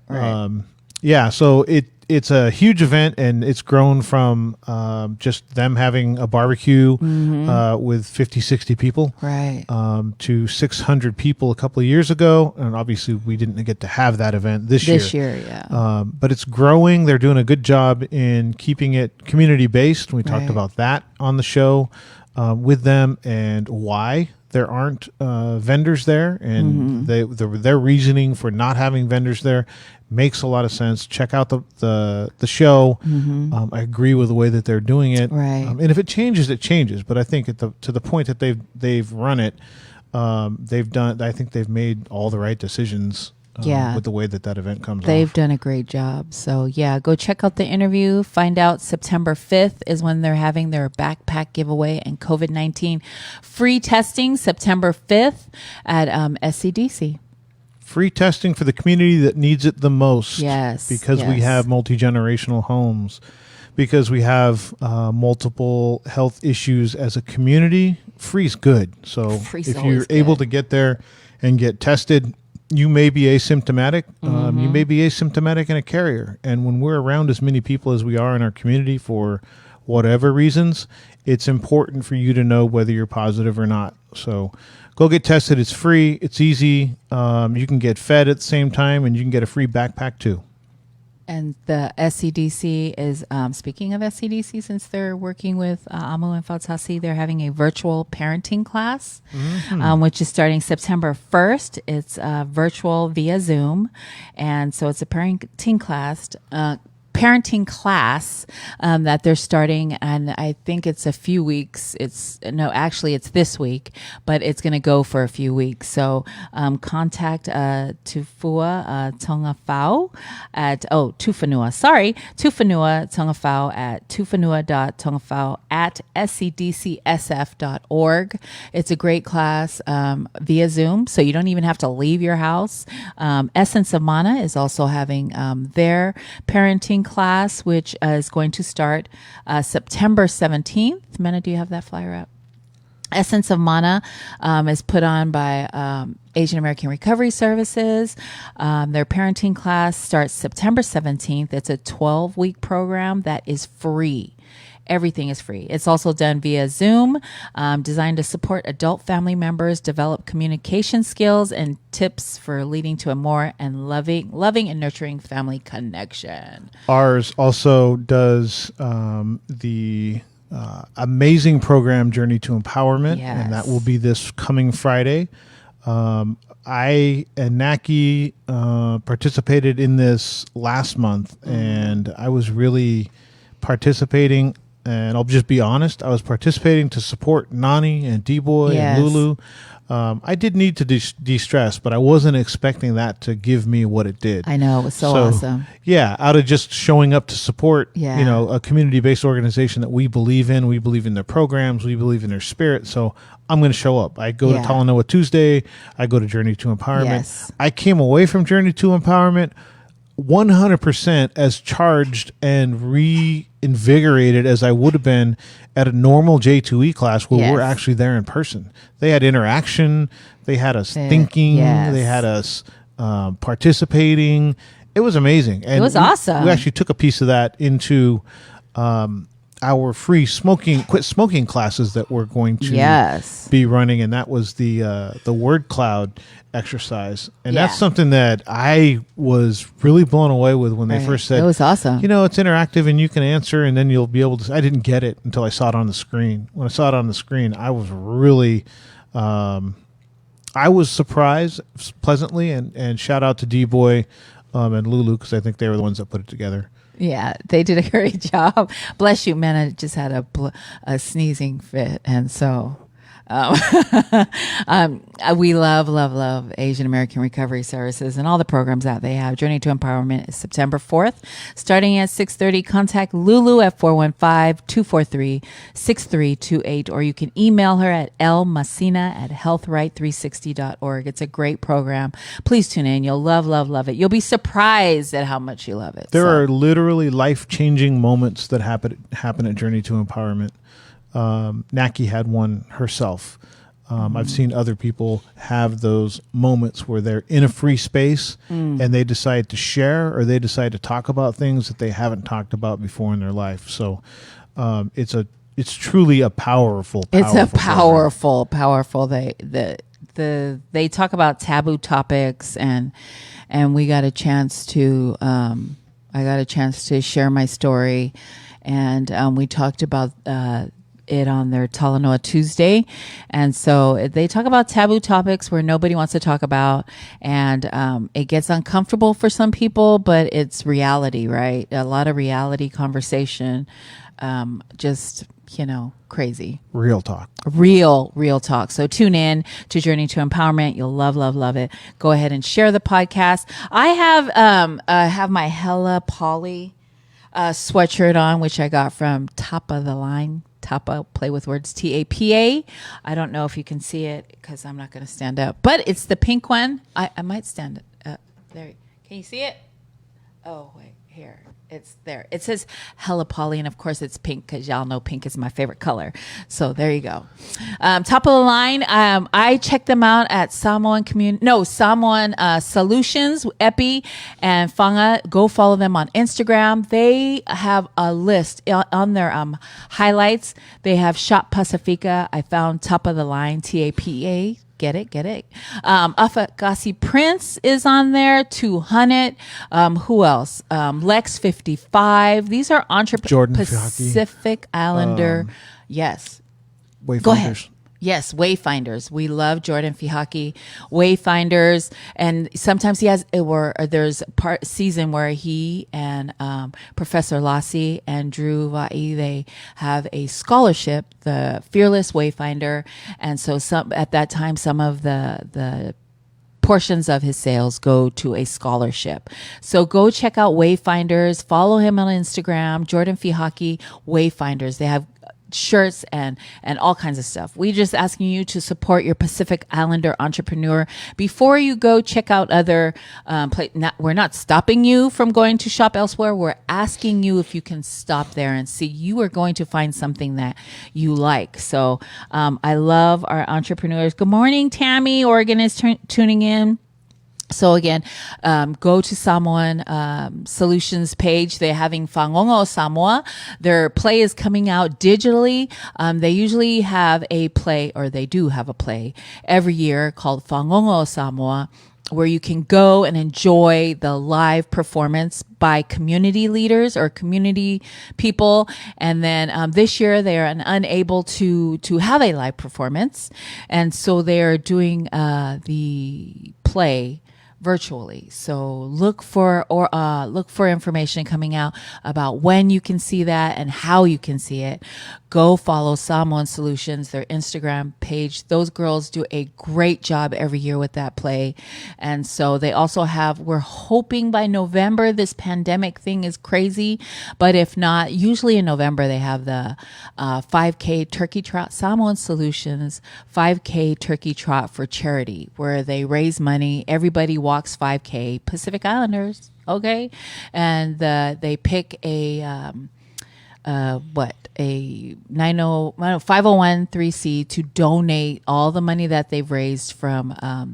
Yeah, so it's a huge event, and it's grown from just them having a barbecue with 50, 60 people Right. to 600 people a couple of years ago. And obviously, we didn't get to have that event this year. This year, yeah. But it's growing. They're doing a good job in keeping it community-based. We talked Right. about that on the show with them and why there aren't vendors there. And their reasoning for not having vendors there makes a lot of sense. Check out the show. I agree with the way that they're doing it. Right. And if it changes, it changes. But I think to the point that they've run it, I think they've made all the right decisions. Yeah. With the way that event comes They've off. done a great job. So, yeah, go check out the interview. Find out September 5th is when they're having their backpack giveaway and COVID-19 free testing, September 5th at SCDC. Free testing for the community that needs it the most. Yes. Because we yes. have multi-generational homes, because we have multiple health issues as a community. Free's good. So Free's if always you're able good. to get there and get tested, you may be asymptomatic. You may be asymptomatic and a carrier. And when we're around as many people as we are in our community for whatever reasons, it's important for you to know whether you're positive or not. So go get tested. It's free. It's easy. You can get fed at the same time, and you can get a free backpack too. And the SCDC is, speaking of SCDC, since they're working with Amu and Fautasi, they're having a virtual parenting class, which is starting September 1st. It's virtual via Zoom. And so it's a parenting class. That they're starting, and I think it's a few weeks. It's this week, but it's going to go for a few weeks. So contact Tufua Tongafau at Tufanua Tongafau at tufanua.tongafau@scdcsf.org. It's a great class via Zoom, so you don't even have to leave your house. Essence of Mana is also having their parenting class, which is going to start September 17th. Mena, do you have that flyer up? Essence of Mana is put on by Asian American Recovery Services. Their parenting class starts September 17th. It's a 12-week program that is free. Everything is free. It's also done via Zoom, designed to support adult family members, develop communication skills and tips for leading to a more loving and nurturing family connection. Ours also does the amazing program Journey to Empowerment, and that will be this coming Friday. I and Nackie participated in this last month, and I was really participating. And I'll just be honest, I was participating to support Nani and D-Boy and Lulu. I did need to de-stress, but I wasn't expecting that to give me what it did. I know, it was so awesome. Yeah, out of just showing up to support, Yeah. a community-based organization that we believe in. We believe in their programs. We believe in their spirit. So I'm going to show up. I go to Talanoa Tuesday. I go to Journey to Empowerment. Yes. I came away from Journey to Empowerment 100% as charged and reinvigorated as I would have been at a normal J2E class where we're actually there in person. They had interaction. They had us thinking. They had us participating. It was amazing. And it was awesome. We actually took a piece of that into our free quit smoking classes that we're going to Yes. be running, and that was the word cloud exercise, and Yeah. that's something that I was really blown away with when they Right. first said It was awesome. You know, it's interactive and you can answer, and then you'll be able to. I didn't get it until I saw it on the screen. When I saw it on the screen, I was really. I was surprised pleasantly, and shout out to D-Boy and Lulu, because I think they were the ones that put it together. Yeah, they did a great job. Bless you, man. I just had a sneezing fit. And so we love Asian American Recovery Services and all the programs that they have. Journey to Empowerment is September 4th, starting at 6:30. Contact Lulu at 415-243-6328, or you can email her at lmacina@healthright360.org. It's a great program. Please tune in. You'll love it. You'll be surprised at how much you love it. There are literally life-changing moments that happen at Journey to Empowerment. Nackie had one herself. I've seen other people have those moments where they're in a free space and they decide to share, or they decide to talk about things that they haven't talked about before in their life. So it's truly a powerful. It's a program. powerful. They talk about taboo topics, and we got a chance to. I got a chance to share my story, and we talked about it on their Talanoa Tuesday. And so they talk about taboo topics where nobody wants to talk about, and it gets uncomfortable for some people, but it's reality, right? A lot of reality conversation, just, crazy. Real talk. Real talk. So tune in to Journey to Empowerment. You'll love it. Go ahead and share the podcast. I have my Hella Polly sweatshirt on, which I got from Top of the Line. Tapa, play with words, TAPA. I don't know if you can see it because I'm not going to stand up, but it's the pink one. I might stand up. There. Can you see it? Oh, wait, here. It's there. It says Hella Polly, and of course it's pink because y'all know pink is my favorite color. So there you go. Top of the line. I checked them out at Samoan Solutions, Epi, and Fanga. Go follow them on Instagram. They have a list on their highlights. They have Shop Pacifica. I found Top of the Line, TAPA. Get it. Afakasi Prince is on there. 200. Who else? Lex 55. These are Jordan Pacific Islander. Yes. Wayfinders. Go ahead. Yes, Wayfinders. We love Jordan Fihaki. Wayfinders, and sometimes he has. There's a season where he and Professor Lassie and Drew Vai, they have a scholarship, the Fearless Wayfinder, and so at that time some of the portions of his sales go to a scholarship. So go check out Wayfinders. Follow him on Instagram, Jordan Fihaki Wayfinders. They have shirts and all kinds of stuff. We just asking you to support your Pacific Islander entrepreneur. Before you go check out other we're not stopping you from going to shop elsewhere. We're asking you if you can stop there and see. You are going to find something that you like. So I love our entrepreneurs. Good morning, Tammy. Oregon is tuning in. So again, go to Samoan Solutions page. They're having Fangongo Samoa. Their play is coming out digitally. They usually have a play, or they do have a play every year called Fangongo Samoa, where you can go and enjoy the live performance by community leaders or community people. And then this year they are unable to have a live performance, and so they are doing the play virtually. So look for information coming out about when you can see that and how you can see it. Go follow Samoan Solutions, their Instagram page. Those girls do a great job every year with that play. And so they also we're hoping by November. This pandemic thing is crazy, but if not, usually in November they have the 5K turkey trot, Samoan Solutions 5K turkey trot for charity, where they raise money. Everybody walks 5K, Pacific Islanders, okay? And they pick a a 501(c) to donate all the money that they've raised from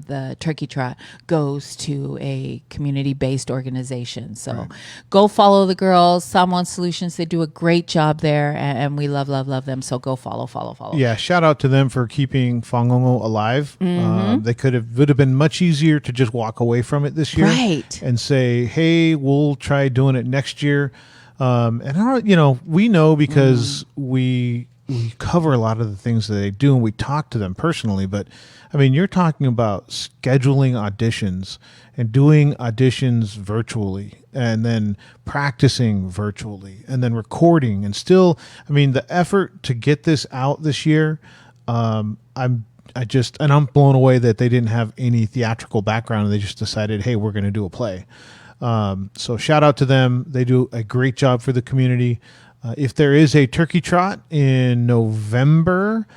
the Turkey Trot goes to a community-based organization. So go follow the girls, Someone Solutions. They do a great job there, and we love them. So go follow. Yeah, shout out to them for keeping Fangongo alive. They would have been much easier to just walk away from it this year, right? And say, hey, we'll try doing it next year. And we know because we cover a lot of the things that they do, and we talk to them personally. But I mean, you're talking about scheduling auditions and doing auditions virtually, and then practicing virtually, and then recording, and still, I mean, the effort to get this out this year. I'm blown away that they didn't have any theatrical background, and they just decided, hey, we're going to do a play. So shout out to them. They do a great job for the community. If there is a turkey trot in November,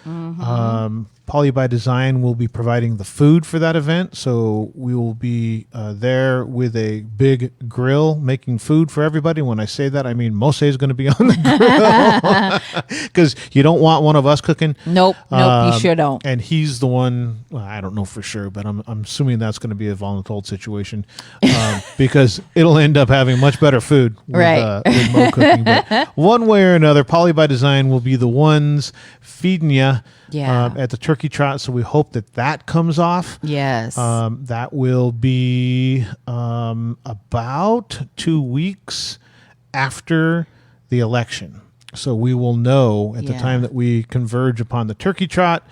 Poly by Design will be providing the food for that event. So we will be there with a big grill making food for everybody. When I say that, I mean Mose is going to be on the grill because you don't want one of us cooking. Nope, you sure don't. And he's the one, well, I don't know for sure, but I'm assuming that's going to be a voluntold situation because it'll end up having much better food with Mo cooking. But one way or another, Poly by Design will be the ones feeding you at the turkey trot. So we hope that comes off. Yes. That will be about 2 weeks after the election. So we will know at the time that we converge upon the turkey trot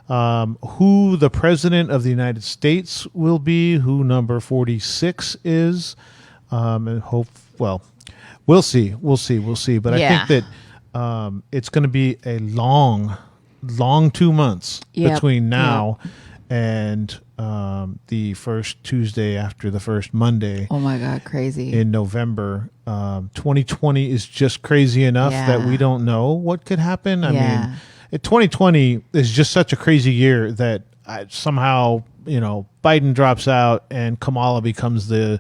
who the president of the United States will be, who number 46 is, and we'll see. But I think that it's going to be a long 2 months between now and the first Tuesday after the first Monday. Oh my God, crazy. In November. 2020 is just crazy enough that we don't know what could happen. I mean, 2020 is just such a crazy year that somehow, Biden drops out and Kamala becomes the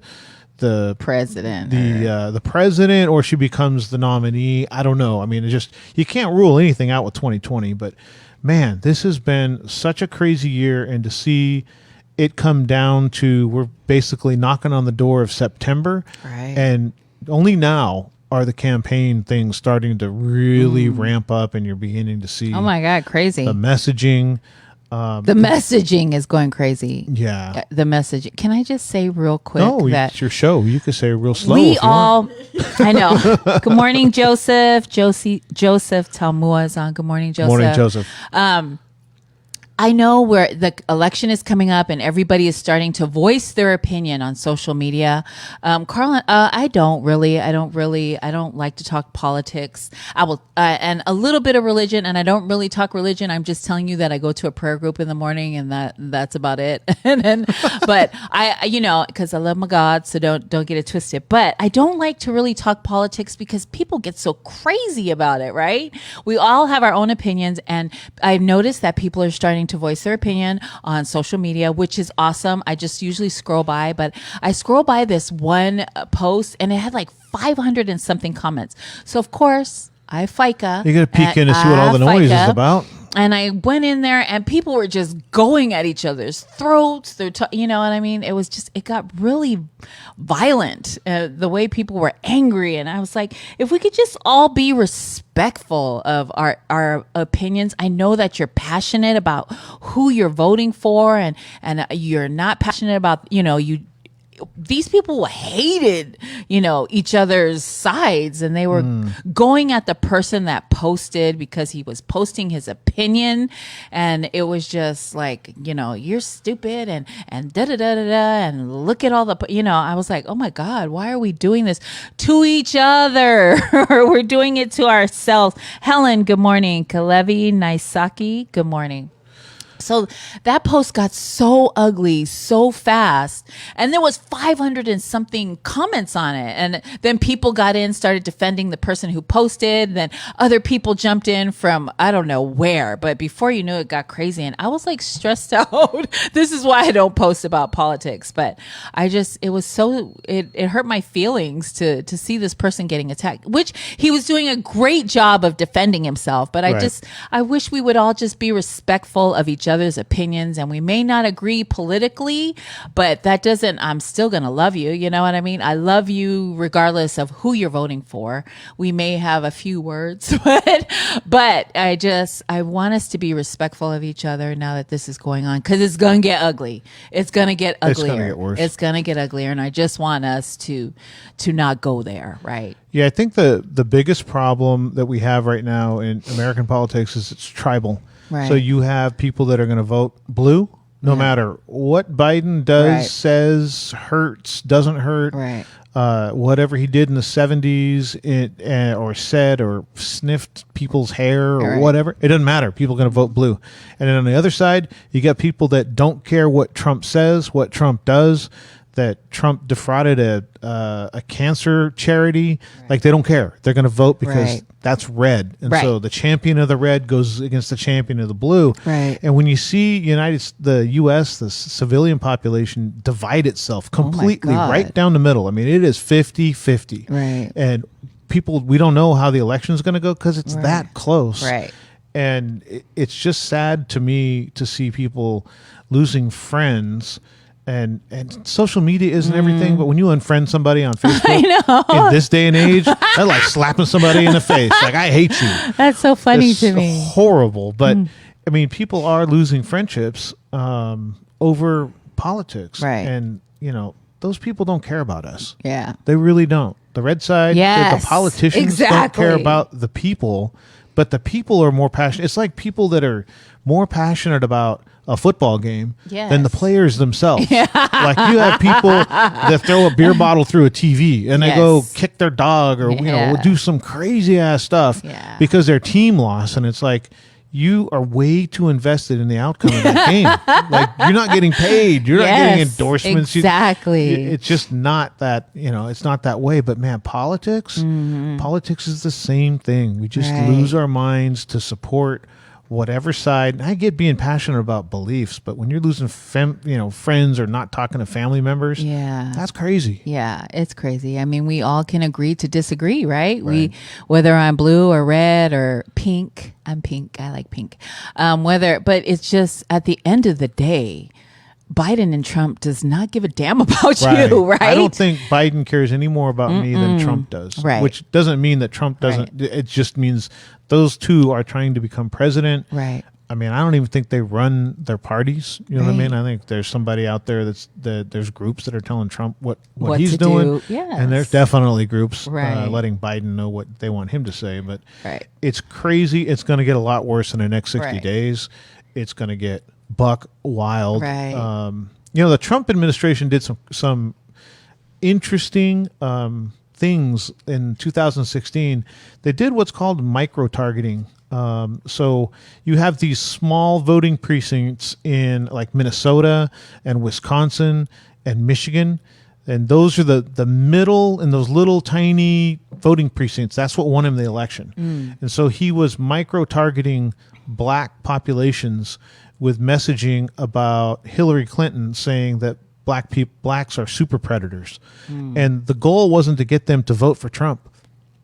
president, the president, or she becomes the nominee. I don't know. I mean, you can't rule anything out with 2020, but man, this has been such a crazy year, and to see it come down to, we're basically knocking on the door of September, and only now are the campaign things starting to really ramp up, and you're beginning to see, oh my God, crazy, the messaging. The messaging is going crazy. Yeah. The messaging. Can I just say real quick that it's your show. You can say it real slow. I know. Good morning, Joseph. Joseph Talmua is on. Good morning, Joseph. Morning, Joseph. I know where the election is coming up and everybody is starting to voice their opinion on social media. Carlin, I don't like to talk politics. I will, and a little bit of religion, and I don't really talk religion. I'm just telling you that I go to a prayer group in the morning, and that's about it. And then, but because I love my God, so don't get it twisted. But I don't like to really talk politics because people get so crazy about it, right? We all have our own opinions, and I've noticed that people are starting to voice their opinion on social media, which is awesome. I just usually scroll by, but I scroll by this one post and it had like 500 and something comments. So of course I Faika. You got to peek in to see what all the noise is about. And I went in there and people were just going at each other's throats. You know what I mean? It was just, it got really violent, the way people were angry. And I was like, if we could just all be respectful of our opinions. I know that you're passionate about who you're voting for, and you're not passionate about, these people hated, each other's sides, and they were going at the person that posted because he was posting his opinion. And it was just like, you're stupid and da da da da da. And look at all the, I was like, oh my God, why are we doing this to each other? We're doing it to ourselves. Helen, good morning. Kalevi Naisaki, good morning. So that post got so ugly so fast, and there was 500 and something comments on it, and then people got in, started defending the person who posted, then other people jumped in from I don't know where, but before you knew it got crazy, and I was like stressed out. This is why I don't post about politics, but it hurt my feelings to see this person getting attacked, which he was doing a great job of defending himself, but I wish we would all just be respectful of each other's opinions, and we may not agree politically, but that doesn't, I'm still going to love you. You know what I mean? I love you regardless of who you're voting for. We may have a few words, but I want us to be respectful of each other now that this is going on, because it's going to get ugly. It's going to get uglier. It's going to get worse. It's going to get uglier, and I just want us to not go there, right? Yeah, I think the biggest problem that we have right now in American politics is it's tribal. Right. So you have people that are going to vote blue no matter what Biden does, says, hurts, doesn't hurt, whatever he did in the 70s or said or sniffed people's hair or whatever. It doesn't matter. People are going to vote blue. And then on the other side, you got people that don't care what Trump says, what Trump does, that Trump defrauded a cancer charity. Like, they don't care. They're going to vote because that's red. And so the champion of the red goes against the champion of the blue. Right. And when you see the U.S., the civilian population divide itself completely right down the middle. I mean, it is 50-50. Right. And people, we don't know how the election is going to go because it's that close. Right. And it's just sad to me to see people losing friends. And social media isn't everything, but when you unfriend somebody on Facebook in this day and age, that's like slapping somebody in the face. Like, I hate you. That's so funny to me. Horrible. But I mean, people are losing friendships over politics. Right. And, those people don't care about us. Yeah. They really don't. The red side, the politicians don't care about the people, but the people are more passionate. It's like people that are more passionate about a football game than the players themselves. Like, you have people that throw a beer bottle through a TV and they go kick their dog or do some crazy ass stuff because their team lost, and it's like, you are way too invested in the outcome of that game. Like, you're not getting paid. You're not getting endorsements. Exactly. It's just not that, it's not that way. But man, politics is the same thing. We just lose our minds to support whatever side. And I get being passionate about beliefs, but when you're losing friends or not talking to family members, that's crazy. Yeah, it's crazy. I mean, we all can agree to disagree, right? Whether I'm blue or red or pink. I'm pink. I like pink. But it's just, at the end of the day, Biden and Trump does not give a damn about you, right? I don't think Biden cares any more about me than Trump does. Right. Which doesn't mean that Trump doesn't. It just means those two are trying to become president. Right. I mean, I don't even think they run their parties. You know what I mean? I think there's somebody out there there's groups that are telling Trump what he's doing. Yes. And there's definitely groups letting Biden know what they want him to say. But it's crazy. It's going to get a lot worse in the next 60 days. It's going to get buck wild. Right. The Trump administration did some interesting things in 2016. They did what's called micro-targeting. So you have these small voting precincts in like Minnesota and Wisconsin and Michigan. And those are the middle and those little tiny voting precincts. That's what won him the election. And so he was micro-targeting black populations with messaging about Hillary Clinton, saying that blacks are super predators. And the goal wasn't to get them to vote for Trump.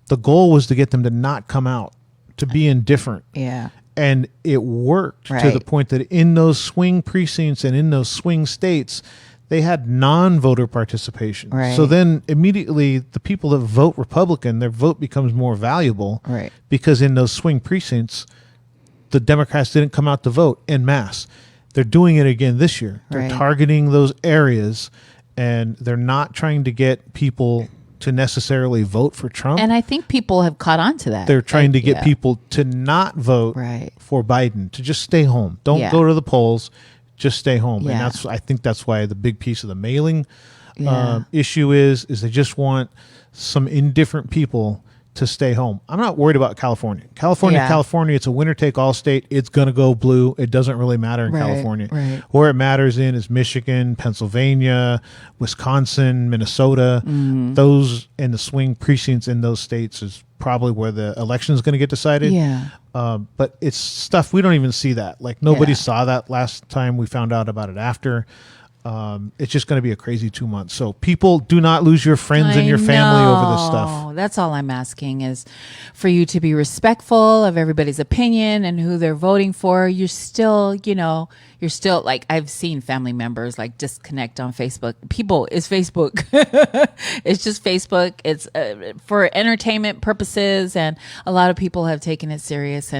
The goal was to get them to not come out, to be indifferent. Yeah. And it worked to the point that in those swing precincts and in those swing states, they had non-voter participation. Right. So then immediately the people that vote Republican, their vote becomes more valuable because in those swing precincts, the Democrats didn't come out to vote en masse. They're doing it again this year. They're targeting those areas, and they're not trying to get people to necessarily vote for Trump. And I think people have caught on to that. They're trying to get people to not vote for Biden, to just stay home. Don't go to the polls, just stay home. And I think that's why the big piece of the mailing issue is they just want some indifferent people to stay home. I'm not worried about California. California, it's a winner take all state. It's going to go blue. It doesn't really matter in California. Right. Where it matters in is Michigan, Pennsylvania, Wisconsin, Minnesota. Those and the swing precincts in those states is probably where the election is going to get decided. Yeah. But it's stuff we don't even see that. Like nobody saw that last time. We found out about it after. It's just going to be a crazy 2 months. So people, do not lose your friends and your family over this stuff. That's all I'm asking is for you to be respectful of everybody's opinion and who they're voting for. You're still, like I've seen family members like disconnect on Facebook. People, it's Facebook. It's just Facebook. It's for entertainment purposes. And a lot of people have taken it serious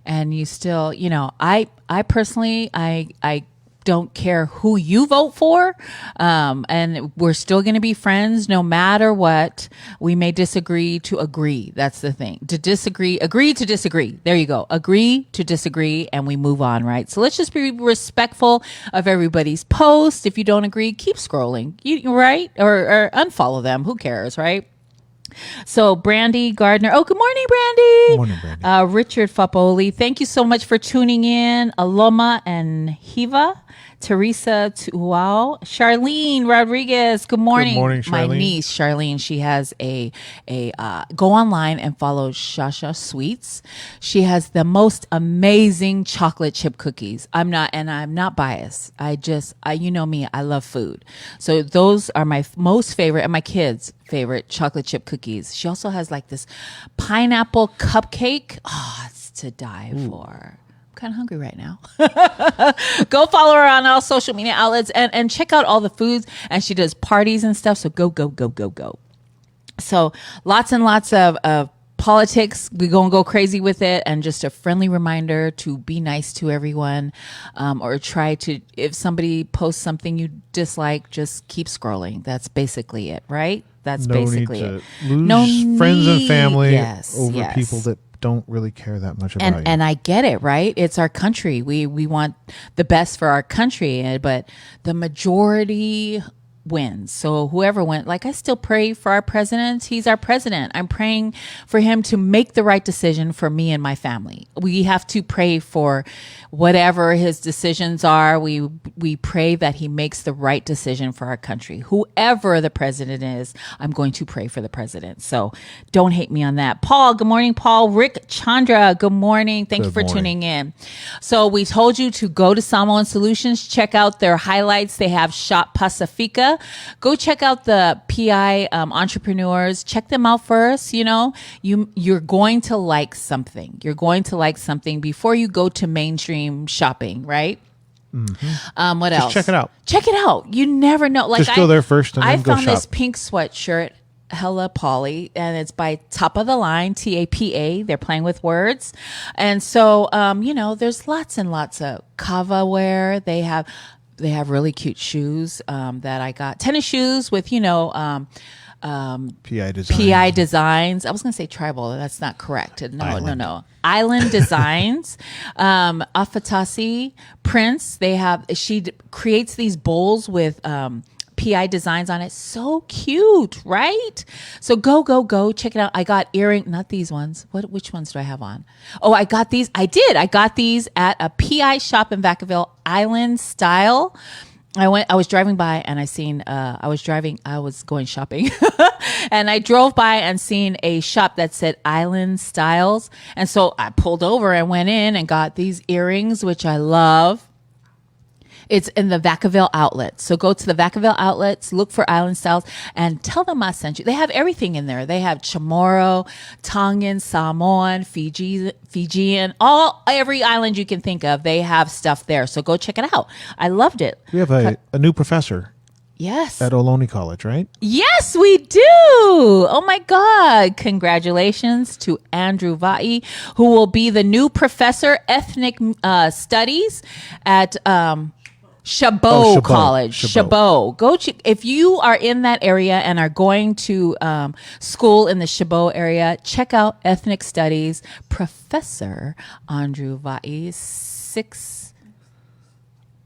and you still, I personally, I don't care who you vote for, and we're still going to be friends no matter what. We may disagree to agree. That's the thing. To disagree, agree to disagree. There you go. Agree to disagree, and we move on, right? So let's just be respectful of everybody's post. If you don't agree, keep scrolling, right? Or unfollow them. Who cares, right? So Brandy Gardner. Oh, good morning, Brandy. Good morning, Brandy. Richard Fapoli. Thank you so much for tuning in. Aloma and Hiva. Teresa Tuao. Charlene Rodriguez. Good morning. Good morning, Charlene. My niece, Charlene, she has a go online and follow Shasha Sweets. She has the most amazing chocolate chip cookies. I'm not biased. You know me, I love food. So those are my most favorite and my kids' favorite chocolate chip cookies. She also has like this pineapple cupcake. Oh, it's to die for. Kind of hungry right now. Go follow her on all social media outlets and check out all the foods. And she does parties and stuff. So go. So lots and lots of politics. We're going to go crazy with it. And just a friendly reminder to be nice to everyone, or try to, if somebody posts something you dislike, just keep scrolling. That's basically it, right? That's basically it. Lose friends and family over yes. people that don't really care that much about you. And I get it, right? It's our country. We want the best for our country, but the majority wins. So whoever went, like I still pray for our president. He's our president. I'm praying for him to make the right decision for me and my family. We have to pray for whatever his decisions are. We pray that he makes the right decision for our country. Whoever the president is, I'm going to pray for the president. So don't hate me on that. Paul, good morning, Paul. Rick Chandra, good morning. Thank you for tuning in. So we told you to go to Samoan Solutions, check out their highlights. They have Shop Pacifica. Go check out the PI entrepreneurs. Check them out first. You're going to like something. You're going to like something before you go to mainstream shopping, right? Mm-hmm. What else? Check it out. Check it out. You never know. Like just go there first and then go shop. I found this pink sweatshirt, hella Polly, and it's by Top of the Line, TAPA. They're playing with words. And so, there's lots and lots of kava wear. They have really cute shoes that I got. Tennis shoes with, PI designs. I was going to say tribal. That's not correct. No. Island designs. Afatasi Prince. She creates these bowls with PI designs on it. So cute, right? So go check it out. I got not these ones. Which ones do I have on? Oh, I got these. I got these at a PI shop in Vacaville, Island Style. I was driving by and I was going shopping and I drove by and seen a shop that said Island Styles. And so I pulled over and went in and got these earrings, which I love. It's in the Vacaville outlets. So go to the Vacaville outlets, look for Island Styles, and tell them I sent you. They have everything in there. They have Chamorro, Tongan, Samoan, Fijian, every island you can think of. They have stuff there. So go check it out. I loved it. We have a new professor. Yes. At Ohlone College, right? Yes, we do. Oh my God. Congratulations to Andrew Vai, who will be the new professor, ethnic studies at Chabot College. Chabot. If you are in that area and are going to school in the Chabot area, check out Ethnic Studies. Professor Andrew Vai,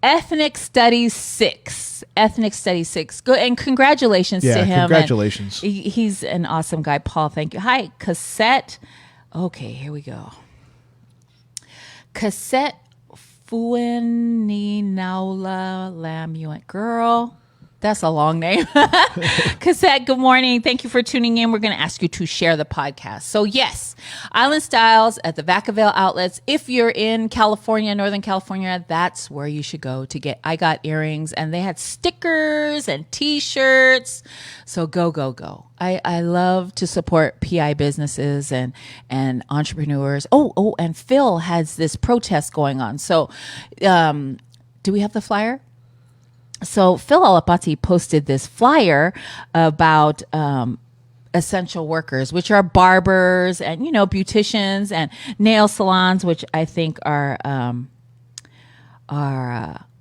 Ethnic Studies 6. Ethnic Studies 6. Good, and congratulations to him. Congratulations. And he's an awesome guy. Paul, thank you. Hi, Cassette. Okay, here we go. Cassette Fueni Naula Lamuant. Girl, that's a long name. Cassette, good morning. Thank you for tuning in. We're going to ask you to share the podcast. So yes, Island Styles at the Vacaville outlets. If you're in California, Northern California, that's where you should go to get. I got earrings, and they had stickers and T-shirts. So go, go, go. I love to support PI businesses and entrepreneurs. Oh, and Phil has this protest going on. So do we have the flyer? So Phil Alapati posted this flyer about essential workers, which are barbers and, beauticians and nail salons, which I think are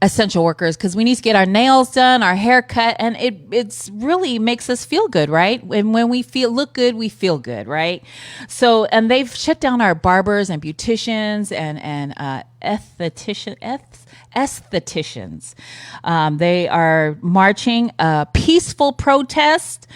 essential workers, because we need to get our nails done, our hair cut, and it's really makes us feel good, right? And when we look good, we feel good, right? So, and they've shut down our barbers and beauticians and estheticians. They are marching a peaceful protest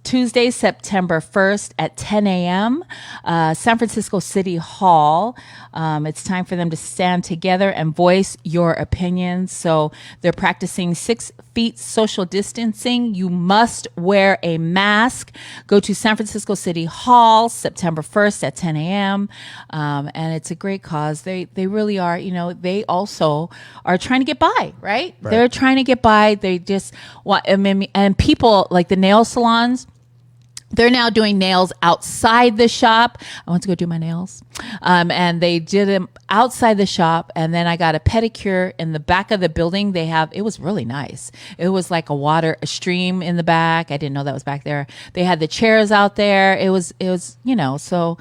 Tuesday, September 1st at 10 a.m. San Francisco City Hall. It's time for them to stand together and voice your opinions. So they're practicing 6 feet social distancing. You must wear a mask. Go to San Francisco City Hall September 1st at 10 a.m. And it's a great cause. They really are, they also are trying to get by, right? They're trying to get by. They just want, and people like the nail salons, they're now doing nails outside the shop. I went to go do my nails. And they did them outside the shop. And then I got a pedicure in the back of the building. It was really nice. It was like a stream in the back. I didn't know that was back there. They had the chairs out there. It was, so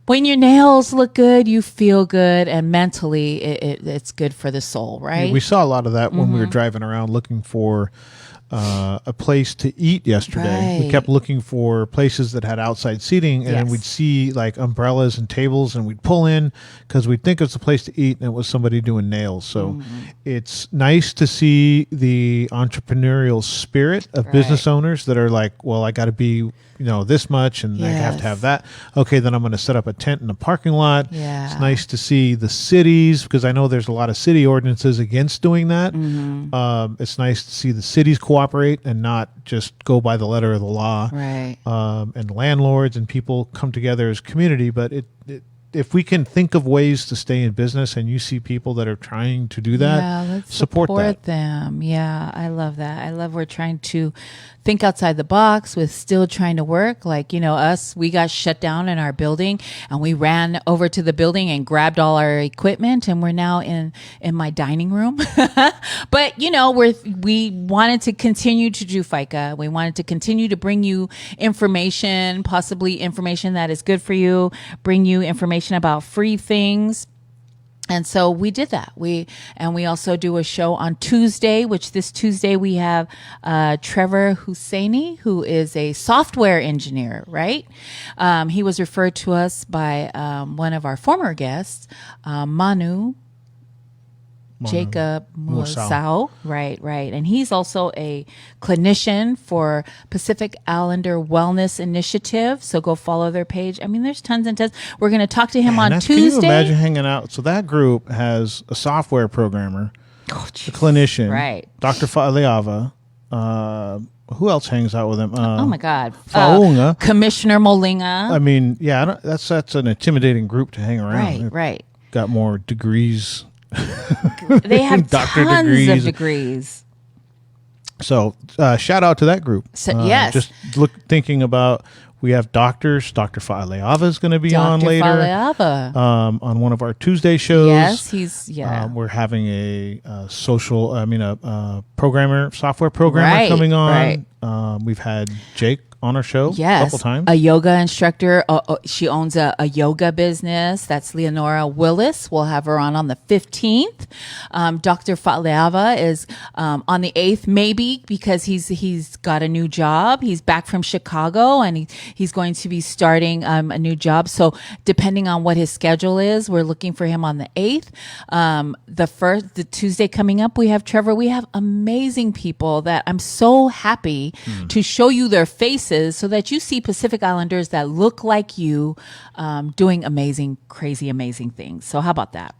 when your nails look good, you feel good, and mentally it's good for the soul, right? Yeah, we saw a lot of that when we were driving around looking for a place to eat yesterday. Right. We kept looking for places that had outside seating, and then we'd see like umbrellas and tables, and we'd pull in because we'd think it's a place to eat, and it was somebody doing nails. So it's nice to see the entrepreneurial spirit of business owners that are like, well, I got to be this much, and I have to have that. Okay, then I'm going to set up a tent in the parking lot. Yeah. It's nice to see the cities, because I know there's a lot of city ordinances against doing that. It's nice to see the cities cooperate and not just go by the letter of the law. Right. And landlords and people come together as community, but if we can think of ways to stay in business, and you see people that are trying to do that, let's support that. them. Yeah, I love that. I love we're trying to think outside the box with still trying to work. Like, us, we got shut down in our building, and we ran over to the building and grabbed all our equipment, and we're now in my dining room. But, we wanted to continue to do FICA. We wanted to continue to bring you information, possibly information that is good for you, bring you information about free things. And so we did that. We also do a show on Tuesday, which this Tuesday we have Trevor Husseini, who is a software engineer, right? He was referred to us by one of our former guests, Manu Jacob Musau. Right. And he's also a clinician for Pacific Islander Wellness Initiative. So go follow their page. I mean, there's tons and tons. We're going to talk to him on Tuesday. Can you imagine hanging out? So that group has a software programmer, a clinician, right? Dr. Fa'aleava. Who else hangs out with him? Oh my God, Faunga. Commissioner Molinga. I mean, that's an intimidating group to hang around. Right. Got more degrees. They have doctor tons of degrees. So shout out to that group. Yes. Just thinking about, we have doctors. Dr. Fa'aleava is going to be on later. Fa'aleava. On one of our Tuesday shows. Yes, we're having a software programmer coming on. We've had Jake on our show a Yes, couple times. a yoga instructor. She owns a yoga business. That's Leonora Willis. We'll have her on the 15th. Dr. Fatleava is on the 8th, maybe because he's got a new job. He's back from Chicago and he's going to be starting a new job. So depending on what his schedule is, we're looking for him on the 8th. The Tuesday coming up, we have Trevor. We have amazing people that I'm so happy to show you their faces so that you see Pacific Islanders that look like you doing amazing, crazy, amazing things. So how about that?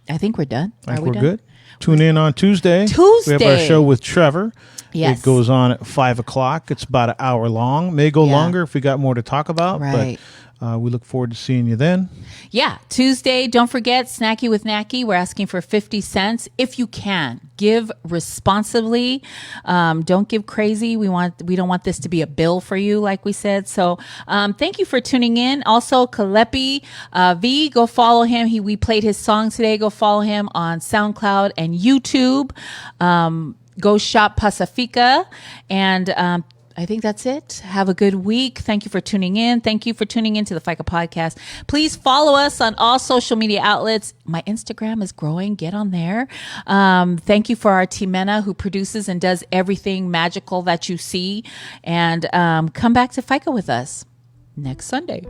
I think we're done. I think we're good. Tune in on Tuesday. We have our show with Trevor. Yes. It goes on at 5 o'clock. It's about an hour long. May go longer if we got more to talk about. Right. But we look forward to seeing you then. Yeah. Tuesday, don't forget, Snackie with Nackie. We're asking for 50 cents. If you can, give responsibly. Don't give crazy. We don't want this to be a bill for you, like we said. So thank you for tuning in. Also, Kalepi V, go follow him. We played his song today. Go follow him on SoundCloud and YouTube. Go shop Pacifica. And I think that's it. Have a good week. Thank you for tuning in. Thank you for tuning in to the FICA podcast. Please follow us on all social media outlets. My Instagram is growing. Get on there. Thank you for our Timena who produces and does everything magical that you see. And come back to FICA with us next Sunday.